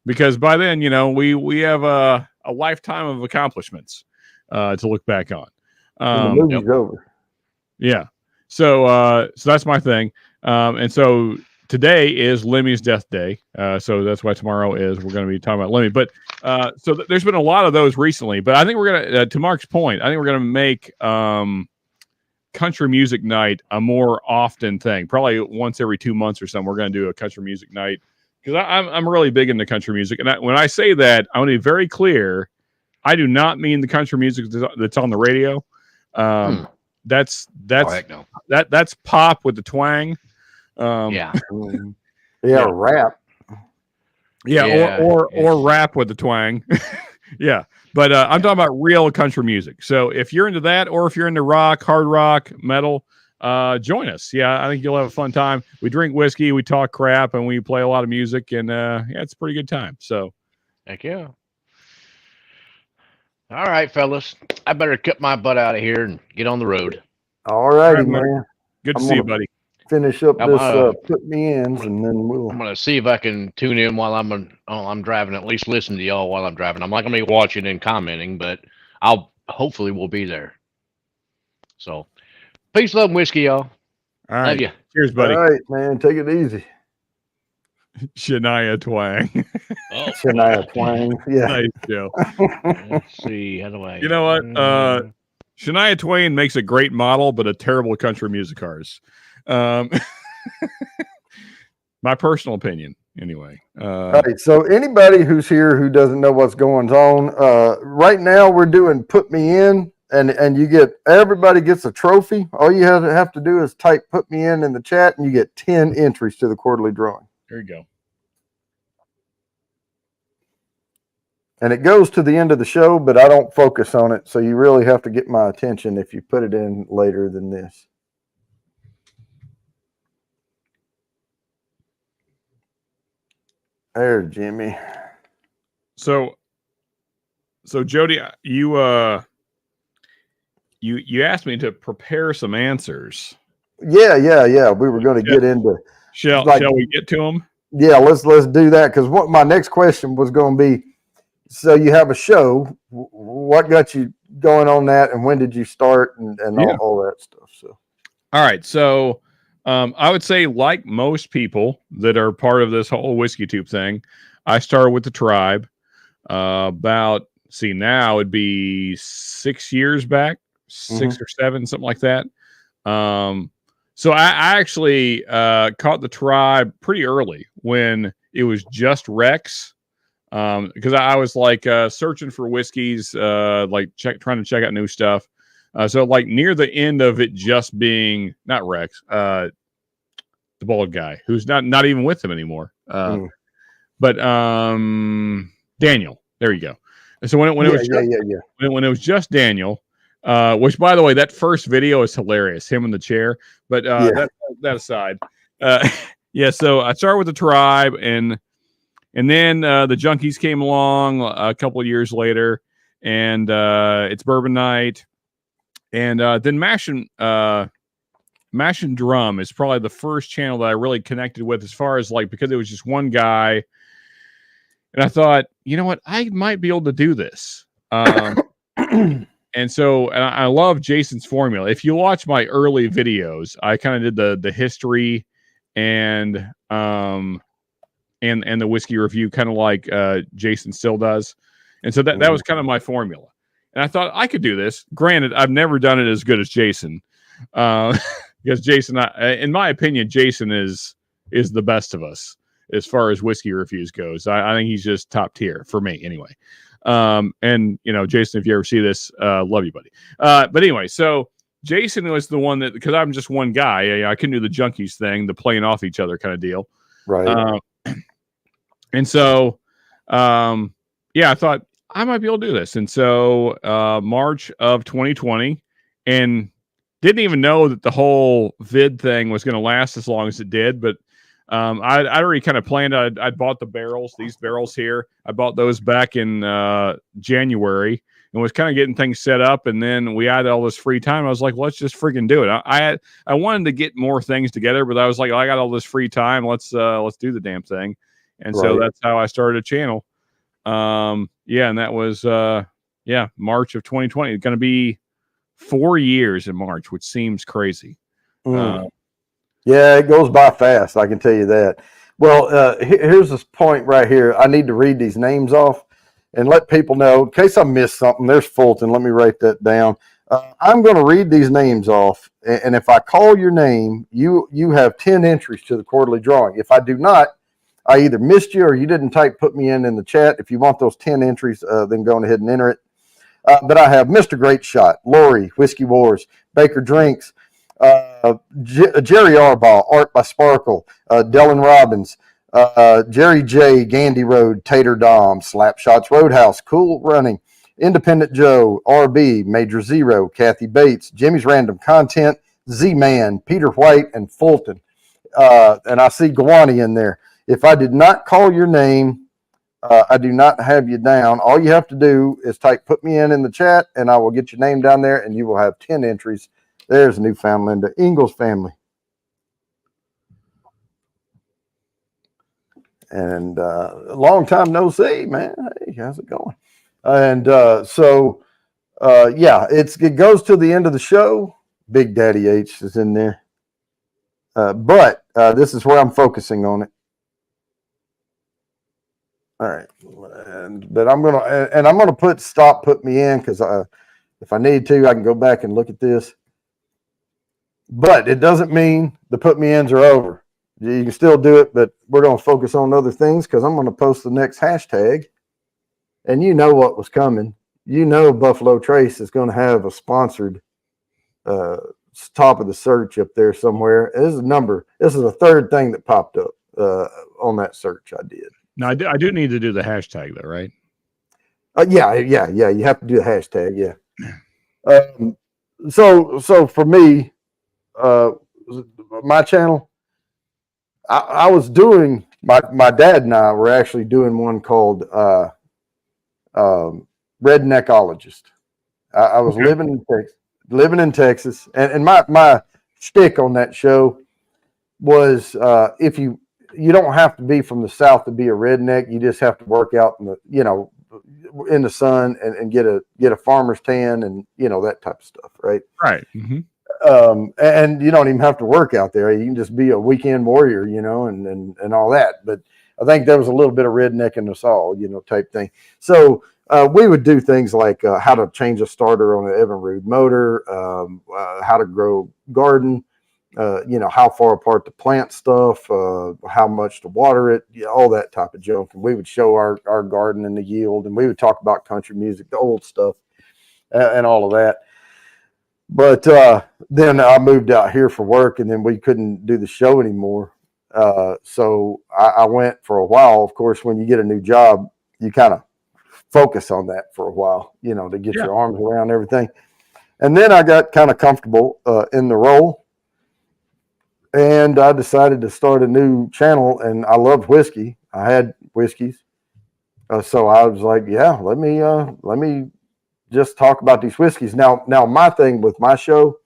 because by then, we have a lifetime of accomplishments to look back on. And the movie's over. Yeah. So that's my thing. And so today is Lemmy's death day. So that's why tomorrow we're going to be talking about Lemmy. But so there's been a lot of those recently. But I think we're going to, to Mark's point, I think we're going to make country music night a more often thing. Probably once every 2 months or something, we're going to do a country music night. Because I'm really big into country music. And when I say that, I want to be very clear. I do not mean the country music that's on the radio. That's Oh, heck no. that's pop with the twang. Yeah. Yeah, rap. Yeah, or rap with the twang. Yeah. But I'm talking about real country music. So if you're into that, or if you're into rock, hard rock, metal, join us. Yeah, I think you'll have a fun time. We drink whiskey, we talk crap, and we play a lot of music, and yeah, it's a pretty good time. So Heck yeah. All right, fellas. I better cut my butt out of here and get on the road. All righty, All right, man. Good to I'm see you, gonna buddy. finish up I'm, this uh, put me ins, and then we'll. I'm gonna see if I can tune in while I'm driving. At least listen to y'all while I'm driving. I'm not gonna be watching and commenting, but I'll hopefully we'll be there. So, peace, love, and whiskey, y'all. All Love right. you. Cheers, buddy. All right, man. Take it easy. Shania Twang. Oh, Shania Twain. Yeah. Nice, Joe. let's see. How do I? You know what? Shania Twain makes a great model, but a terrible country music artist. My personal opinion, anyway. All right. So anybody who's here who doesn't know what's going on, right now we're doing put me in, and you get everybody gets a trophy. All you have to do is type put me in the chat, and you get 10 entries to the quarterly drawing. There you go. And it goes to the end of the show, but I don't focus on it. So you really have to get my attention if you put it in later than this. There, Jimmy. So Jody, you asked me to prepare some answers. Yeah. We were going to get into. Shall we get to them? Yeah, let's do that, because what my next question was going to be. So you have a show. What got you going on that, and when did you start, and all that stuff? So, all right. So, I would say, like most people that are part of this whole Whiskey Tube thing, I started with the Tribe. Now it'd be 6 years back, 6 or 7, something like that. So I actually caught the Tribe pretty early when it was just Rex. Because I was like searching for whiskeys, trying to check out new stuff. So like near the end of it just being not Rex, the bald guy who's not even with him anymore. But Daniel, there you go. And so when it was just Daniel, which by the way, that first video is hilarious, him in the chair. But that aside, so I started with the Tribe, and then the Junkies came along a couple of years later, and it's Bourbon Night, and then Mash and Drum is probably the first channel that I really connected with, as far as like, because it was just one guy, and I thought, you know what, I might be able to do this. And so I love Jason's formula. If you watch my early videos, I kind of did the history and the whiskey review, kind of like Jason still does. And so that was kind of my formula. And I thought I could do this. Granted, I've never done it as good as Jason. Because Jason, in my opinion, Jason is the best of us as far as whiskey reviews goes. I think he's just top tier for me anyway. And you know, Jason, if you ever see this, love you, buddy. But anyway, so Jason was the one that, because I'm just one guy, I can do the Junkies thing, the playing off each other kind of deal. right. And so, I thought I might be able to do this. And so, March of 2020, and didn't even know that the whole vid thing was going to last as long as it did. But I'd already kind of planned. I'd bought the barrels, these barrels here. I bought those back in January, and was kind of getting things set up. And then we had all this free time. I was like, let's just freaking do it. I wanted to get more things together, but I was like, I got all this free time. Let's do the damn thing. And so that's how I started a channel. And that was March of 2020. It's going to be 4 years in March, which seems crazy. Yeah, it goes by fast. I can tell you that. Well, here's this point right here. I need to read these names off and let people know, in case I missed something. There's Fulton. Let me write that down. I'm going to read these names off, and if I call your name, you have 10 entries to the quarterly drawing. If I do not, I either missed you or you didn't put me in the chat. If you want those 10 entries, then go ahead and enter it. But I have Mr. Great Shot, Lori, Whiskey Wars, Baker Drinks, Jerry Arbaugh, Art by Sparkle, Dylan Robbins, Jerry J, Gandy Road, Tater Dom, Slapshots Roadhouse, Cool Running, Independent Joe, RB, Major Zero, Kathy Bates, Jimmy's Random Content, Z-Man, Peter White, and Fulton. And I see Gawani in there. If I did not call your name, I do not have you down. All you have to do is type put me in the chat, and I will get your name down there, and you will have 10 entries There's Newfoundland, the Ingalls family. And a long time no see, man. Hey, how's it going? And yeah, it goes to the end of the show. Big Daddy H is in there. But this is where I'm focusing on it. All right. But I'm gonna put me in, because if I need to, I can go back and look at this. But it doesn't mean the put me ins are over. You can still do it, but we're going to focus on other things, because I'm going to post the next hashtag. And you know what was coming. You know Buffalo Trace is going to have a sponsored top of the search up there somewhere. This is a number. This is the third thing that popped up on that search I did. Now, I do need to do the hashtag, though, right? Yeah. You have to do the hashtag, yeah. So for me, my channel, I was doing, my dad and I were actually doing one called Redneckologist. I was living in Texas, and my shtick on that show was if you don't have to be from the South to be a redneck. You just have to work out in the sun and get a farmer's tan and that type of stuff, right? Right. Mm-hmm. And you don't even have to work out there. You can just be a weekend warrior, and all that. But I think there was a little bit of redneck in us all, type thing. So we would do things like how to change a starter on an Evinrude motor, how to grow garden, how far apart to plant stuff, how much to water it, all that type of junk. And we would show our garden and the yield, and we would talk about country music, the old stuff, and all of that. But then I moved out here for work, and then we couldn't do the show anymore. So I went for a while. Of course, when you get a new job, you kind of focus on that for a while, to get your arms around everything. And then I got kind of comfortable in the role, and I decided to start a new channel. And I loved whiskey. I had whiskeys, so I was like, yeah, let me just talk about these whiskeys. Now my thing with my show,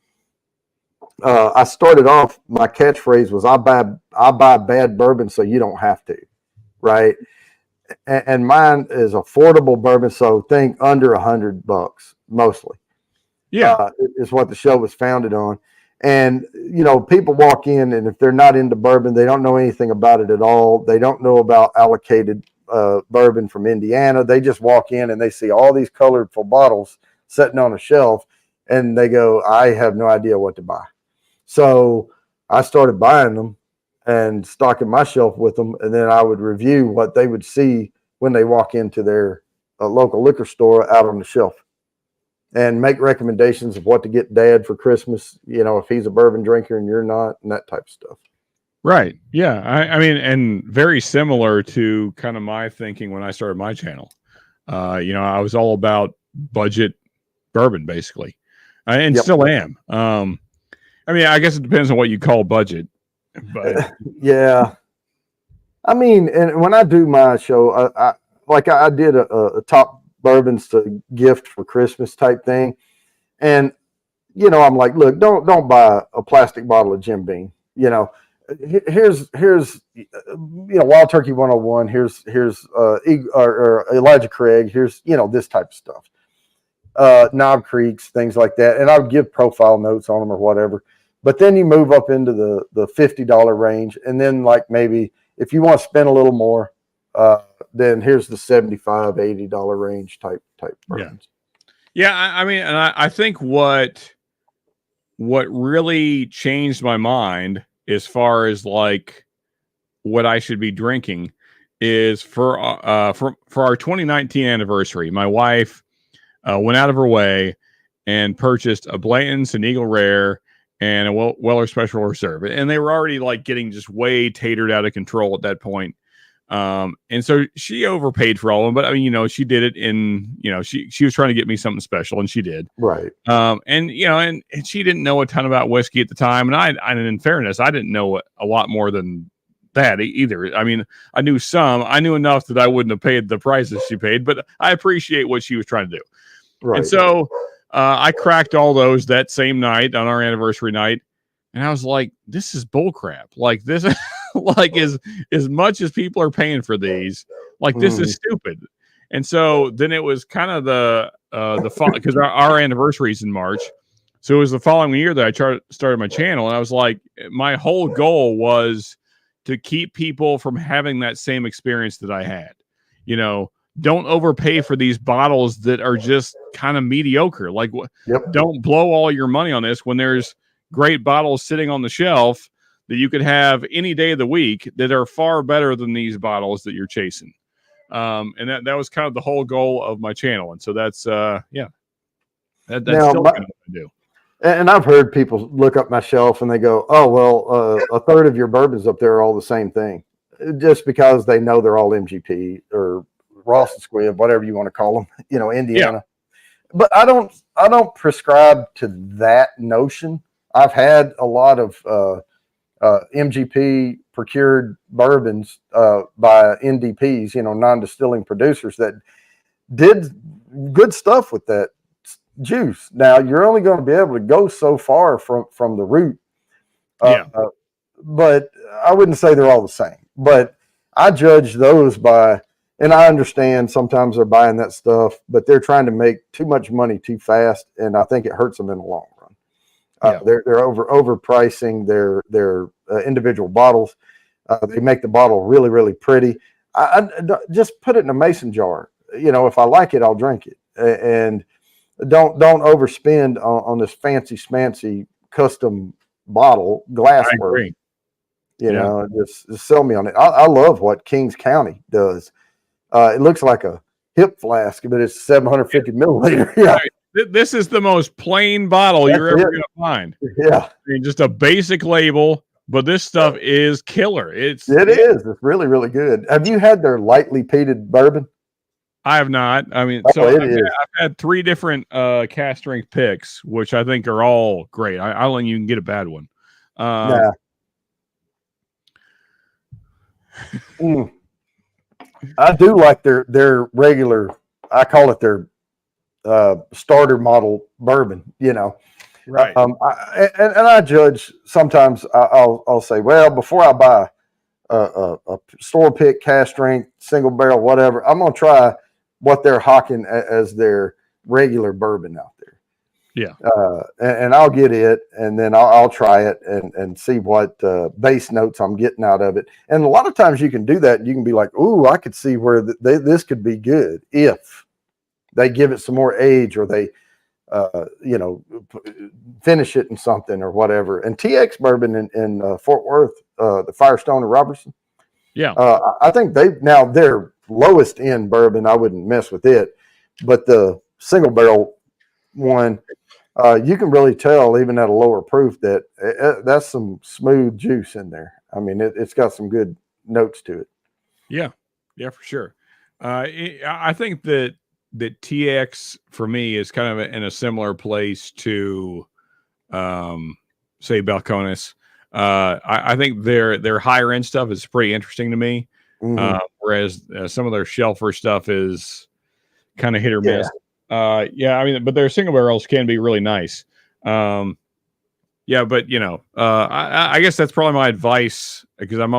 I started off, my catchphrase was, I buy bad bourbon so you don't have to, right? And mine is affordable bourbon, so think under $100 mostly. Yeah, is what the show was founded on. And people walk in, and if they're not into bourbon, they don't know anything about it at all. They don't know about allocated bourbon from Indiana. They just walk in and they see all these colorful bottles sitting on a shelf, and they go, I have no idea what to buy. So I started buying them and stocking my shelf with them, and then I would review what they would see when they walk into their local liquor store out on the shelf, and make recommendations of what to get Dad for Christmas, if he's a bourbon drinker and you're not, and that type of stuff. right. Yeah. I mean, and very similar to kind of my thinking when I started my channel. I was all about budget bourbon, basically, and still am. I mean, I guess it depends on what you call budget, but yeah. I mean, and when I do my show, I did a top bourbons to gift for Christmas type thing, and I'm like, look, don't buy a plastic bottle of Jim Beam. Here's Wild Turkey 101. Here's or Elijah Craig. Here's this type of stuff. Knob Creeks, things like that, and I would give profile notes on them or whatever. But then you move up into the $50 range, and then like maybe if you want to spend a little more, then here's the $75, $80 range type bourbons. Yeah. I mean, and I think what really changed my mind as far as like what I should be drinking is for our 2019 anniversary, my wife went out of her way and purchased a Blanton's, an Eagle Rare, and a Weller Special Reserve, and they were already like getting just way tatered out of control at that point. And so she overpaid for all of them, but I mean, she did it in, she was trying to get me something special, and she did. Right. And and she didn't know a ton about whiskey at the time. And in fairness, I didn't know a lot more than that either. I mean, I knew enough that I wouldn't have paid the prices she paid, but I appreciate what she was trying to do. Right. And so, I cracked all those that same night on our anniversary night, and I was like, "This is bullcrap. Like this, like as much as people are paying for these, like this is stupid." And so then it was kind of the because our anniversary is in March, so it was the following year that I started my channel, and I was like, my whole goal was to keep people from having that same experience that I had. You know, don't overpay for these bottles that are just kind of mediocre. Like, don't blow all your money on this when there's great bottles sitting on the shelf that you could have any day of the week that are far better than these bottles that you're chasing. And that was kind of the whole goal of my channel. And so that's that's Now, still kind of what I do. And I've heard people look up my shelf and they go, "Oh, well, a third of your bourbons up there are all the same thing," just because they know they're all MGP or Ross and Squibb, whatever you want to call them, you know, Indiana. Yeah. But I don't prescribe to that notion. I've had a lot of MGP procured bourbons by NDPs, you know, non-distilling producers that did good stuff with that juice. Now you're only going to be able to go so far from the root. But I wouldn't say they're all the same, but I judge those by, and I understand sometimes they're buying that stuff, but they're trying to make too much money too fast. And I think it hurts them in the long run. They're overpricing their individual bottles. They make the bottle really, really pretty. I just put it in a mason jar. You know, if I like it, I'll drink it. And don't overspend on this fancy schmancy custom bottle glassware. You know, just sell me on it. I love what Kings County does. It looks like a hip flask, but it's 750 milliliter. Yeah. This is the most plain bottle you're ever going to find. Yeah. I mean, just a basic label, but this stuff is killer. It is. It's really, really good. Have you had their lightly peated bourbon? I have not. I mean, I've had 3 different cast strength picks, which I think are all great. I don't think you can get a bad one. Nah. I do like their regular, I call it their starter model bourbon, you know. Right. And I judge sometimes. I'll say, well, before I buy a store pick cast strength single barrel whatever, I'm gonna try what they're hawking as their regular bourbon out there. Yeah. And I'll get it, and then I'll try it and see what base notes I'm getting out of it. And a lot of times you can do that. You can be like, ooh, I could see where this could be good if they give it some more age, or they, finish it in something or whatever. And TX bourbon in Fort Worth, the Firestone and Robertson. Yeah. I think their lowest end bourbon, I wouldn't mess with it, but the single barrel one, you can really tell even at a lower proof that that's some smooth juice in there. I mean, it's got some good notes to it. Yeah, for sure. I think that TX for me is kind of in a similar place to, say, Balcones. I think their higher end stuff is pretty interesting to me, whereas some of their shelfer stuff is kind of hit or miss. I mean, but their single barrels can be really nice. But I guess that's probably my advice, because I'm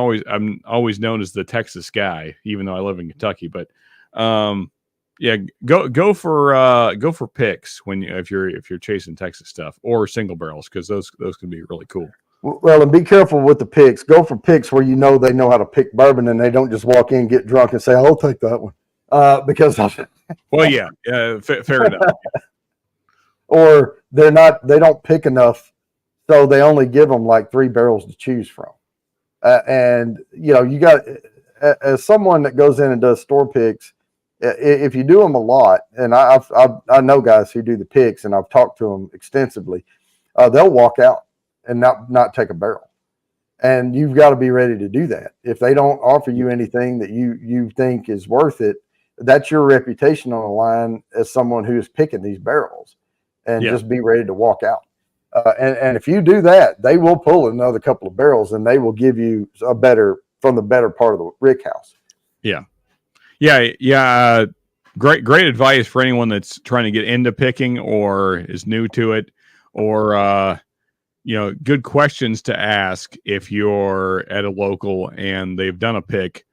always known as the Texas guy, even though I live in Kentucky. But go for picks if you're chasing Texas stuff, or single barrels, because those can be really cool. Well, and be careful with the picks. Go for picks where they know how to pick bourbon, and they don't just walk in, get drunk, and say, "I'll take that one," because. Fair enough. Or they don't pick enough, so they only give them like 3 barrels to choose from. And you got, as someone that goes in and does store picks, if you do them a lot, and I know guys who do the picks, and I've talked to them extensively, they'll walk out and not take a barrel. And you've got to be ready to do that. If they don't offer you anything that you think is worth it, that's your reputation on the line as someone who is picking these barrels, and just be ready to walk out. And if you do that, they will pull another couple of barrels, and they will give you from the better part of the rick house. Yeah. great advice for anyone that's trying to get into picking or is new to it, or good questions to ask if you're at a local and they've done a pick.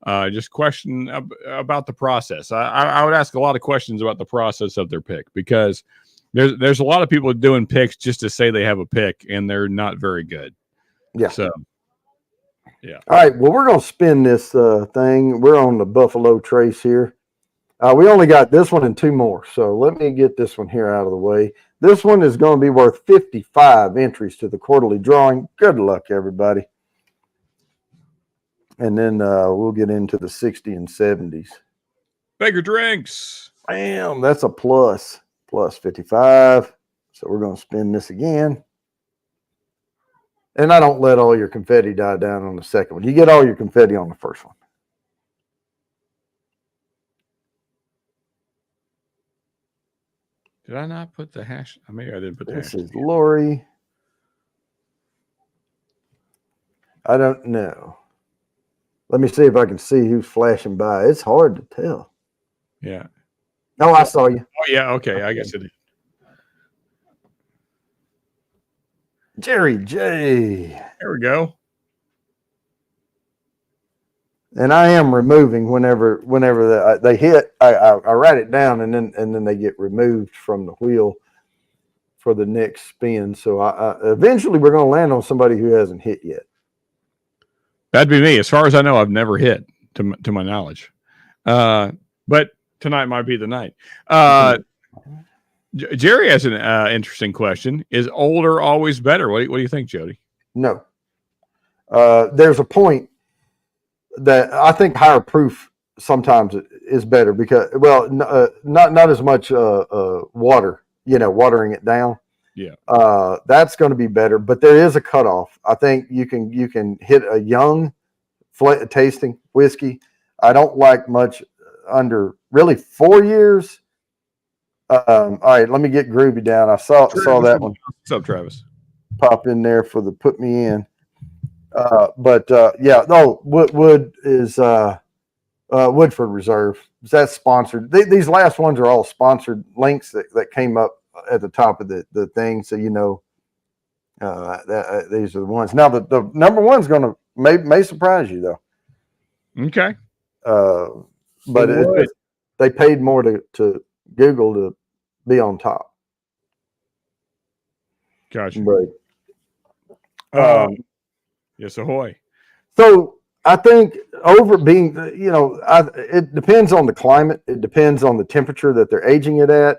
Just question about the process. I would ask a lot of questions about the process of their pick, because there's a lot of people doing picks just to say they have a pick, and they're not very good. Yeah. So, yeah. All right. Well, we're going to spin this thing. We're on the Buffalo Trace here. We only got this one and 2 more. So let me get this one here out of the way. This one is going to be worth 55 entries to the quarterly drawing. Good luck, everybody. And then we'll get into the 60 and 70s. Baker Drinks. Bam. That's a plus 55. So we're going to spin this again. And I don't let all your confetti die down on the second one. You get all your confetti on the first one. Did I not put the hash? Maybe I didn't put the hash. This is Lori. I don't know. Let me see if I can see who's flashing by. It's hard to tell. Yeah. Oh, I saw you. Oh, yeah. Okay. I guess it is. Jerry J. There we go. And I am removing whenever they hit. I write it down, and then they get removed from the wheel for the next spin. So eventually we're going to land on somebody who hasn't hit yet. That'd be me. As far as I know, I've never hit to my knowledge. But tonight might be the night. Jerry has an interesting question. Is older always better? What do you think, Jody? No. There's a point that I think higher proof sometimes is better because, well, not as much water, watering it down. Yeah. That's going to be better, but there is a cutoff. I think you can hit a young tasting whiskey. I don't like much under really 4 years. All right, let me get Groovy down. I saw that one. What's up, Travis? Pop in there for the put me in. Wood is Woodford Reserve. That's sponsored. These last ones are all sponsored links that came up at the top of the thing, so these are the ones. Now the number one's going to may surprise you though. Okay. But they paid more to Google to be on top. Gotcha. But yes, ahoy. So I think over being, it depends on the climate. It depends on the temperature that they're aging it at.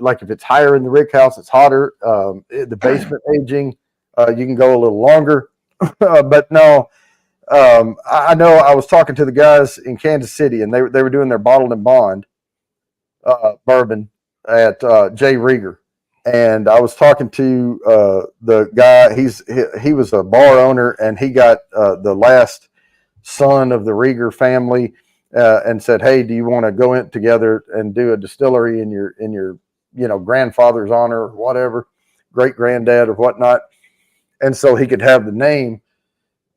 Like if it's higher in the rick house, it's hotter. The basement aging, you can go a little longer. But no, I know I was talking to the guys in Kansas City, and they were doing their bottled and bond bourbon at Jay Rieger. And I was talking to the guy. He was a bar owner, and he got the last son of the Rieger family, and said, "Hey, do you want to go in together and do a distillery in your grandfather's honor or whatever, great granddad or whatnot?" And so he could have the name.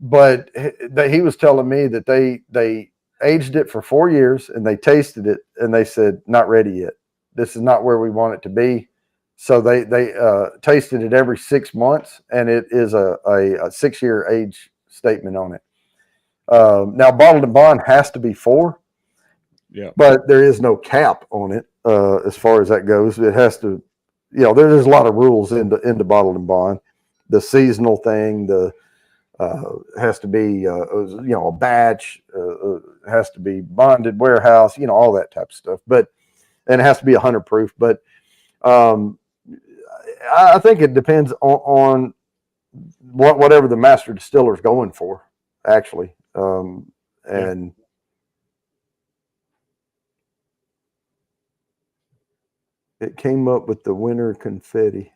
But he was telling me that they aged it for 4 years and they tasted it and they said, "Not ready yet. This is not where we want it to be." So they tasted it every 6 months, and it is a 6-year age statement on it. Now, bottled and bond has to be 4, but there is no cap on it as far as that goes. It has to, there's a lot of rules into bottled and bond. The seasonal thing, has to be a batch, has to be bonded warehouse, all that type of stuff. And it has to be 100 proof, but. I think it depends on whatever the master distiller is going for, actually. And it came up with the winter confetti.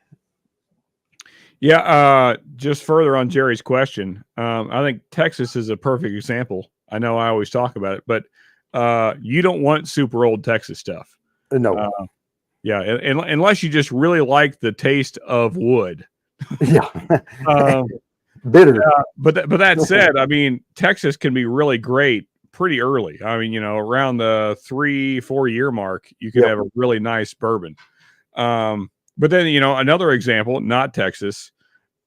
Yeah. Just further on Jerry's question, I think Texas is a perfect example. I know I always talk about it, but you don't want super old Texas stuff. No. Yeah, unless you just really like the taste of wood. Yeah. Bitter. But that said, I mean, Texas can be really great pretty early. I mean, around the 3-4 year mark, you could have a really nice bourbon. But then, another example, not Texas.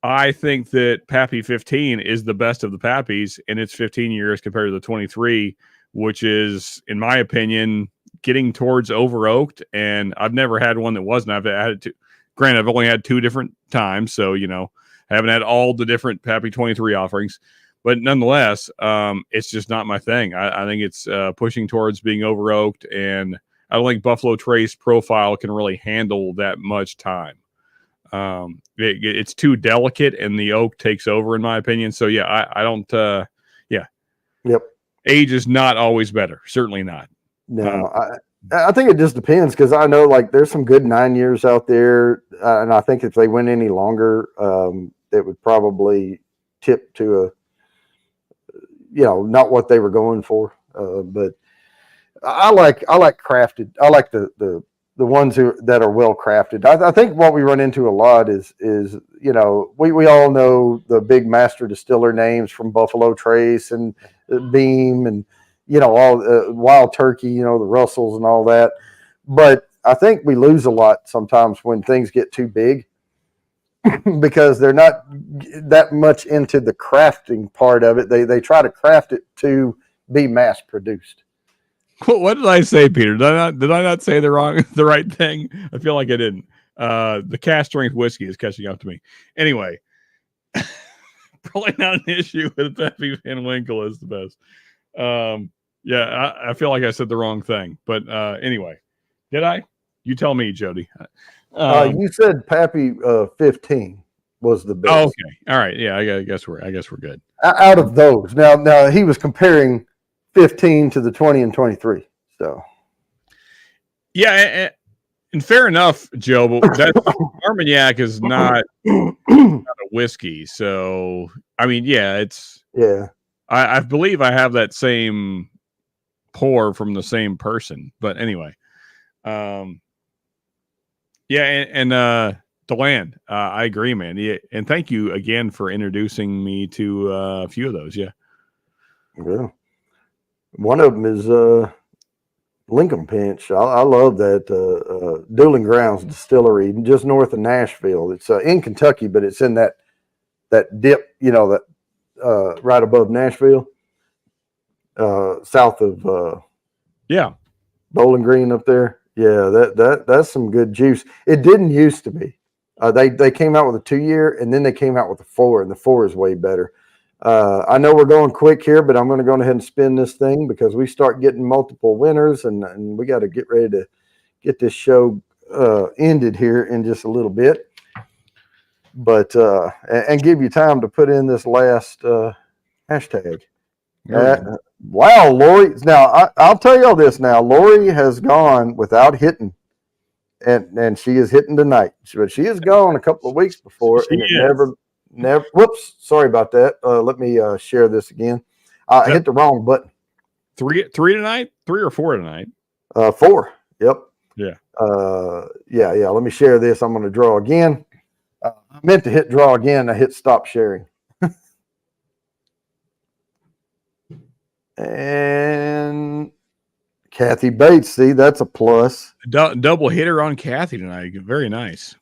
I think that Pappy 15 is the best of the Pappies in its 15 years compared to the 23, which is, in my opinion, getting towards over oaked. And I've never had one that wasn't. I've had it granted, I've only had 2 different times. So, I haven't had all the different Pappy 23 offerings. But nonetheless, it's just not my thing. I think it's pushing towards being over oaked, and I don't think Buffalo Trace profile can really handle that much time. It's too delicate, and the oak takes over, in my opinion. So yeah, I don't. Yep. Age is not always better. Certainly not. No, I think it just depends, because I know like there's some good 9 years out there, and I think if they went any longer, it would probably tip to a, not what they were going for. But I like crafted. I like the ones that are well crafted. I think what we run into a lot is we all know the big master distiller names from Buffalo Trace and Beam and all Wild Turkey, the Russells and all that. But I think we lose a lot sometimes when things get too big, because they're not that much into the crafting part of it. They try to craft it to be mass produced. What did I say, Peter? Did I not say the right thing? I feel like I didn't. The cast strength whiskey is catching up to me. Anyway, probably not an issue with Pappy Van Winkle is the best. I feel like I said the wrong thing, but anyway, did I? You tell me, Jody. You said Pappy 15 was the best. Oh, okay, all right, yeah, I guess we're good. Out of those, now he was comparing 15 to the 20 and 23. So, yeah, and fair enough, Joe. But that Armagnac is not a whiskey, so I mean, it's I believe I have that same pour from the same person, but anyway, DeLand, I agree, man. Yeah, and thank you again for introducing me to a few of those. Yeah. One of them is Lincoln Pinch. I love that Dueling Grounds Distillery just north of Nashville. It's in Kentucky, but it's in that dip, that right above Nashville, south of Bowling Green up there. Yeah, that's some good juice. It didn't used to be. They came out with a 2-year, and then they came out with a 4, and the 4 is way better. I know we're going quick here, but I'm going to go ahead and spin this thing, because we start getting multiple winners, and we got to get ready to get this show ended here in just a little bit. But and give you time to put in this last hashtag. Wow, Lori. Now I'll tell y'all this. Now Lori has gone without hitting, and she is hitting tonight. But she has gone a couple of weeks before, and it never. Whoops, sorry about that. Let me share this again. I hit the wrong button. 3 tonight, 3 or 4 tonight. 4. Yep. Yeah. Yeah. Let me share this. I'm going to draw again. I meant to hit draw again. I hit stop sharing. And Kathy Bates, see, that's a plus. Double hitter on Kathy tonight. Very nice.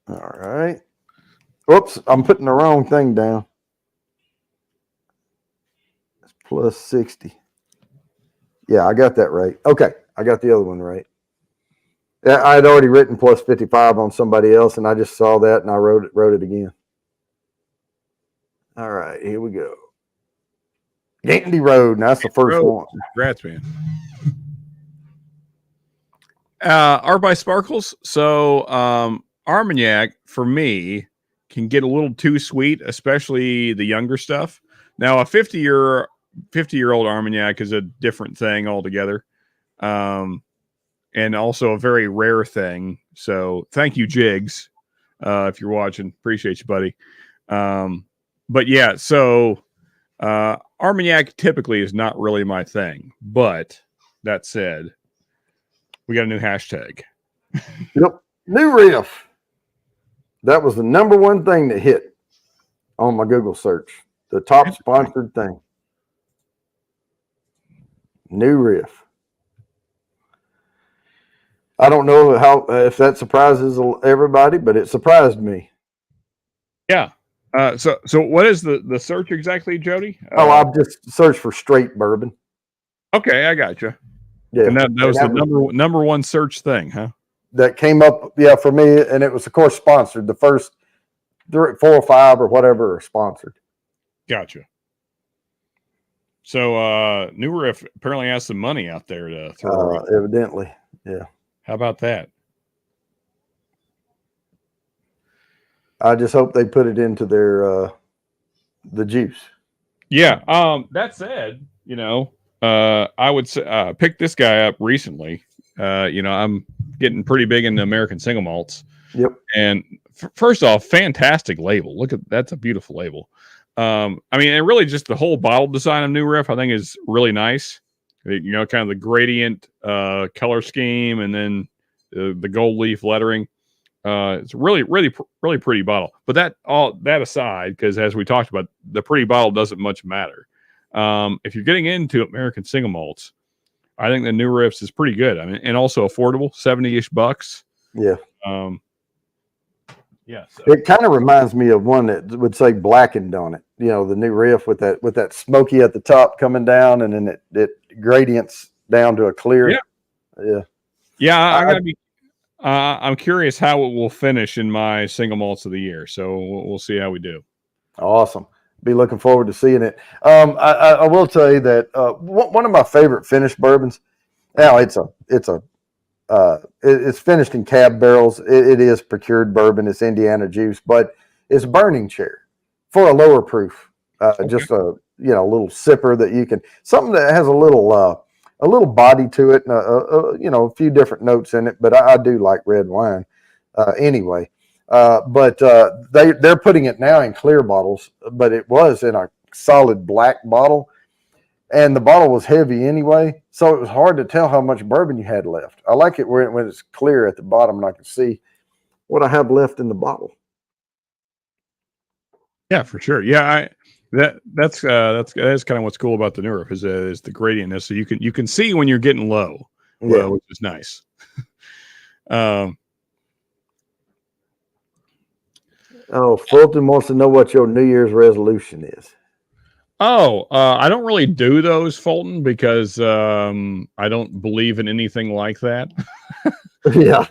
All right. Whoops, I'm putting the wrong thing down. It's plus 60. Yeah, I got that right. Okay, I got the other one right. Yeah, I had already written plus 55 on somebody else, and I just saw that, and I wrote it again. All right, here we go. Gandy Road, and that's the first one. Congrats, man. Art by Sparkles. So, Armagnac for me can get a little too sweet, especially the younger stuff. Now, a 50-year-old Armagnac is a different thing altogether, and also a very rare thing. So, thank you, Jigs, if you're watching. Appreciate you, buddy. But yeah, so Armagnac typically is not really my thing. But that said, we got a new hashtag. Yep, new riff. That was the number one thing that hit on my Google search. The top sponsored thing. New Riff. I don't know how if that surprises everybody, but it surprised me. Yeah. So what is the search exactly, Jody? I've just searched for straight bourbon. Okay, I got you. Yeah, And that was the number one search thing, huh? That came up, yeah, for me, and it was of course sponsored. The first 4 or 5 or whatever are sponsored. Gotcha. So New Riff apparently has some money out there to throw around. Evidently, yeah. How about that? I just hope they put it into their the juice. Yeah. That said, I would say pick this guy up recently. I'm getting pretty big into American single malts. Yep. And first off, fantastic label. Look at that's a beautiful label. And really just the whole bottle design of New Riff, I think, is really nice. Kind of the gradient color scheme, and then the gold leaf lettering. It's really, really, really pretty bottle. But that aside, because as we talked about, the pretty bottle doesn't much matter. If you're getting into American single malts, I think the New Riffs is pretty good. I mean, and also affordable, $70-ish bucks. Yeah. Yeah. So. It kind of reminds me of one that would say blackened on it. The New Riff with that smoky at the top coming down, and then it gradients down to a clear. Yeah. Yeah. Yeah. I gotta be. I'm curious how it will finish in my single malts of the year. So we'll see how we do. Awesome. Be looking forward to seeing it. I will tell you that one of my favorite finished bourbons. Now it's finished in cab barrels. It is procured bourbon. It's Indiana juice, but it's Burning Chair for a lower proof. Okay. Just a little sipper that you can, something that has a little body to it, and a few different notes in it. But I do like red wine anyway. But they're putting it now in clear bottles, but it was in a solid black bottle, and the bottle was heavy anyway, so it was hard to tell how much bourbon you had left. I like it when it's clear at the bottom and I can see what I have left in the bottle. Yeah, for sure. Yeah, that's kind of what's cool about the New Riff is the gradientness, so you can see when you're getting low, which is nice. Fulton wants to know what your New Year's resolution is. I don't really do those, Fulton, because I don't believe in anything like that. Yeah.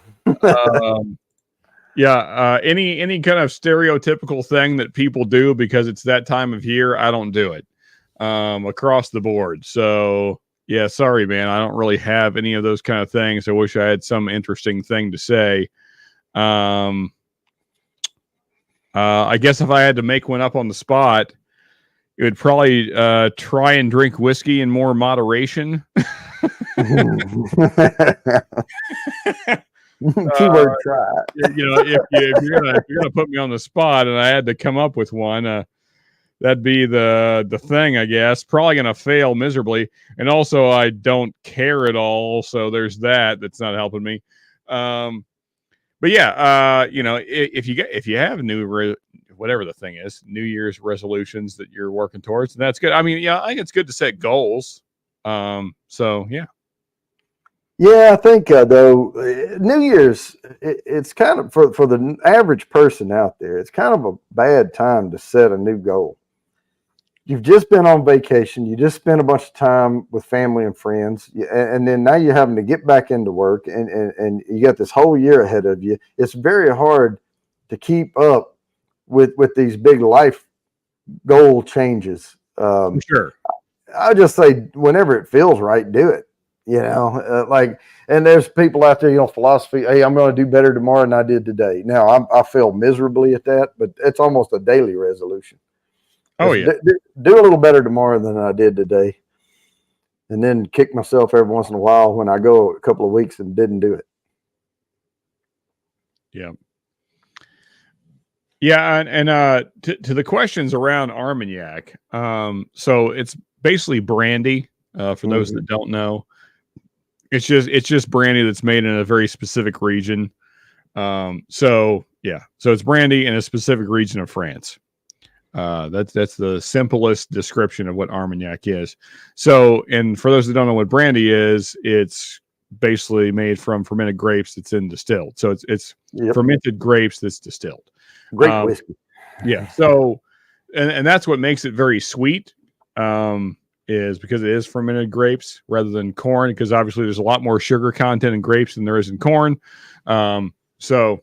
Any kind of stereotypical thing that people do because it's that time of year, I don't do it across the board. So, yeah, sorry, man. I don't really have any of those kind of things. I wish I had some interesting thing to say. I guess if I had to make one up on the spot, it would probably try and drink whiskey in more moderation. Keyword try. If you're gonna put me on the spot and I had to come up with one, that'd be the thing, I guess. Probably gonna fail miserably, and also I don't care at all. So there's that's not helping me. But yeah, if you have whatever the thing is, New Year's resolutions that you're working towards, that's good. I mean, yeah, I think it's good to set goals. So yeah. Yeah, I think though New Year's, it's kind of for the average person out there, it's kind of a bad time to set a new goal. You've just been on vacation, you just spent a bunch of time with family and friends, and then now you're having to get back into work, and you got this whole year ahead of you. It's very hard to keep up with these big life goal changes. Sure. I just say whenever it feels right, do it. And there's people out there, philosophy, hey, I'm going to do better tomorrow than I did today. Now, I fail miserably at that, but it's almost a daily resolution. Oh, yeah. Do a little better tomorrow than I did today. And then kick myself every once in a while when I go a couple of weeks and didn't do it. Yeah. Yeah. And to the questions around Armagnac. So it's basically brandy, for those that don't know. It's just brandy that's made in a very specific region. So it's brandy in a specific region of France. That's the simplest description of what Armagnac is. So, and for those that don't know what brandy is, it's basically made from fermented grapes that's in distilled. So it's Yep. fermented grapes that's distilled. Great whiskey. Yeah. So, and that's what makes it very sweet. Is because it is fermented grapes rather than corn, because obviously there's a lot more sugar content in grapes than there is in corn. So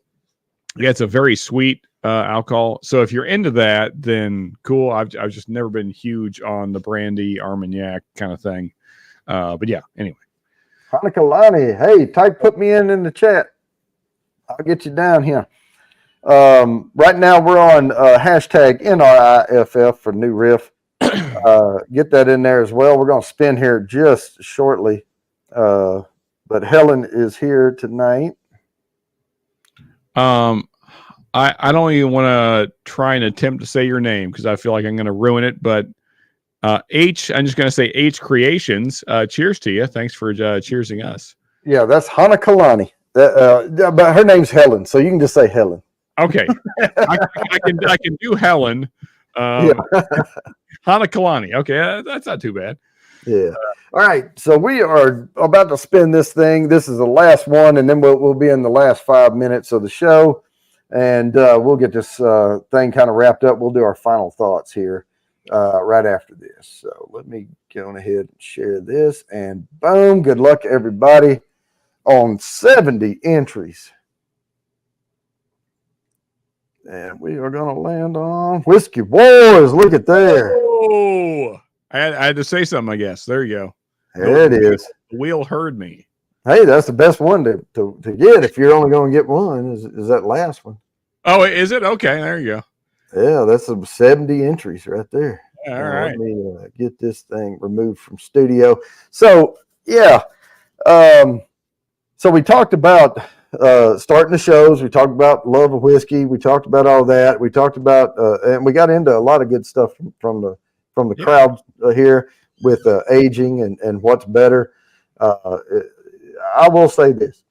yeah, it's a very sweet alcohol. So if you're into that, then cool. I've just never been huge on the brandy Armagnac kind of thing. But yeah, anyway. Hanukkah Lonnie, hey, put me in the chat. I'll get you down here. Right now we're on hashtag NRIFF for New Riff. Get that in there as well. We're going to spin here just shortly. But Helen is here tonight. I don't even want to try and attempt to say your name because I feel like I'm going to ruin it. But I'm just going to say H Creations. Cheers to you. Thanks for cheersing us. Yeah, that's Hanukkah Lonnie. But her name's Helen, so you can just say Helen. Okay, I can do Helen. Yeah. Hana Kalani. Okay, that's not too bad. Yeah. All right. So we are about to spin this thing. This is the last one, and then we'll be in the last 5 minutes of the show, and we'll get this thing kind of wrapped up. We'll do our final thoughts here right after this. So let me go ahead and share this, and boom. Good luck, everybody, on 70 entries. And we are going to land on Whiskey Wars. Look at there. Oh, I had to say something, I guess. There you go. There it is. The wheel heard me. Hey, that's the best one to get if you're only going to get one is that last one. Oh, is it? Okay, there you go. Yeah, that's some 70 entries right there. All right. Let me get this thing removed from studio. So, yeah. So we talked about starting the shows. We talked about love of whiskey. We talked about all that. We talked about and we got into a lot of good stuff from the crowd here with aging and what's better. I will say this: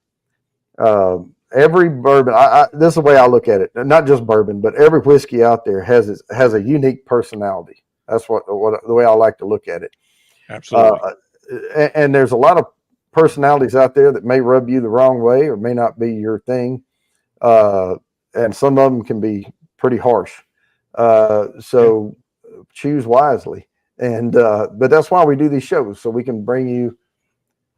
every bourbon. This is the way I look at it. Not just bourbon, but every whiskey out there has a unique personality. That's what the way I like to look at it. Absolutely. And there's a lot of personalities out there that may rub you the wrong way or may not be your thing. And some of them can be pretty harsh. So choose wisely. And, but that's why we do these shows. So we can bring you,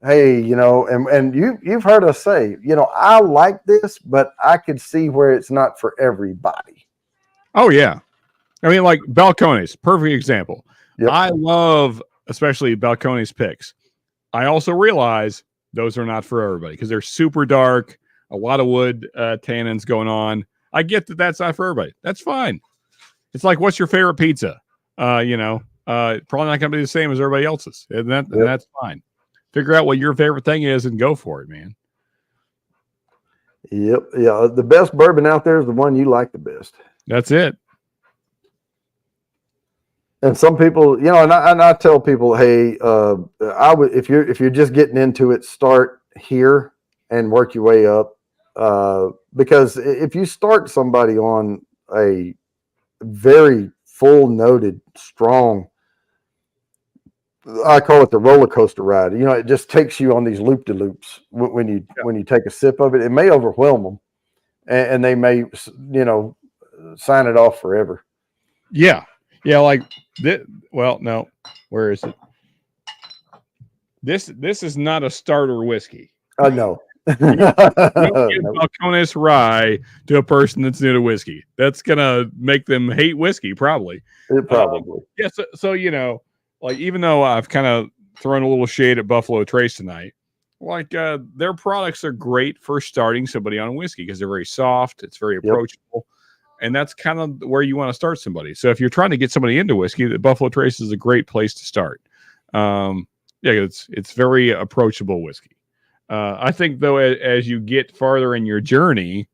hey, and you've heard us say, I like this, but I could see where it's not for everybody. Oh yeah. I mean, like Balcones, perfect example. Yep. I love, especially Balcones picks. I also realize those are not for everybody because they're super dark, a lot of wood tannins going on. I get that that's not for everybody. That's fine. It's like, what's your favorite pizza? Probably not going to be the same as everybody else's, and that's fine. Figure out what your favorite thing is and go for it, man. Yep. Yeah. The best bourbon out there is the one you like the best. That's it. And some people, and I tell people, hey, I would if you're just getting into it, start here and work your way up. Because if you start somebody on a very full noted, strong, I call it the roller coaster ride. It just takes you on these loop de loops when you take a sip of it. It may overwhelm them, and they may sign it off forever. Yeah. Yeah, like this. Well, no, where is it? This is not a starter whiskey. No. Don't give Balcones rye to a person that's new to whiskey. That's gonna make them hate whiskey, probably. It probably. Yeah. So like even though I've kind of thrown a little shade at Buffalo Trace tonight, like their products are great for starting somebody on whiskey because they're very soft. It's very approachable. And that's kind of where you want to start somebody. So if you're trying to get somebody into whiskey, the Buffalo Trace is a great place to start. It's very approachable whiskey. I think though, as you get farther in your journey,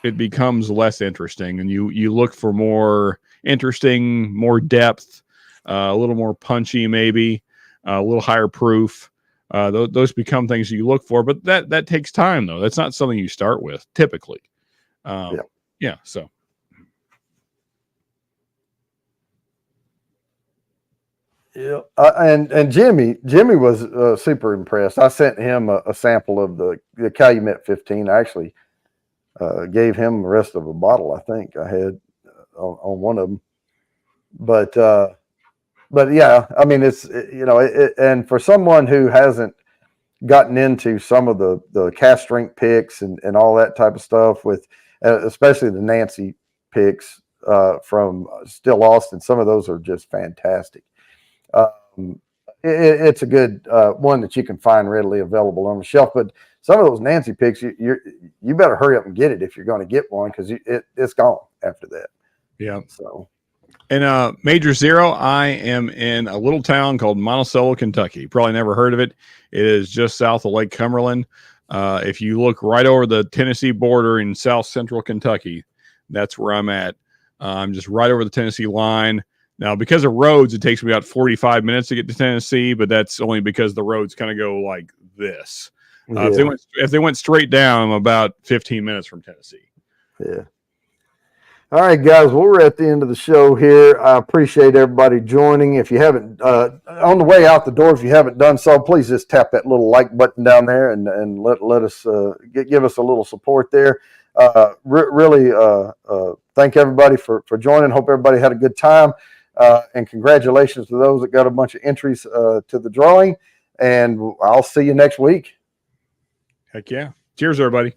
it becomes less interesting, and you look for more interesting, more depth, a little more punchy, maybe a little higher proof. Those become things you look for, but that takes time though. That's not something you start with typically. So. Yeah, and Jimmy was super impressed. I sent him a sample of the Calumet 15. I actually gave him the rest of a bottle. I think I had on one of them. But yeah, I mean it's and for someone who hasn't gotten into some of the cast strength picks and all that type of stuff with especially the Nancy picks from Still Austin, some of those are just fantastic. It's a good one that you can find readily available on the shelf. But some of those Nancy picks, you better hurry up and get it if you're going to get one because it's gone after that. Yeah. So, and Major Zero, I am in a little town called Monticello, Kentucky. Probably never heard of it. It is just south of Lake Cumberland. If you look right over the Tennessee border in south central Kentucky, that's where I'm at. I'm just right over the Tennessee line. Now, because of roads, it takes me about 45 minutes to get to Tennessee, but that's only because the roads kind of go like this. yeah. If they went straight down, I'm about 15 minutes from Tennessee. Yeah. All right, guys. Well, we're at the end of the show here. I appreciate everybody joining. If you haven't, on the way out the door, if you haven't done so, please just tap that little like button down there and let us give us a little support there. Really thank everybody for joining. Hope everybody had a good time. And congratulations to those that got a bunch of entries to the drawing. And I'll see you next week. Heck yeah. Cheers, everybody.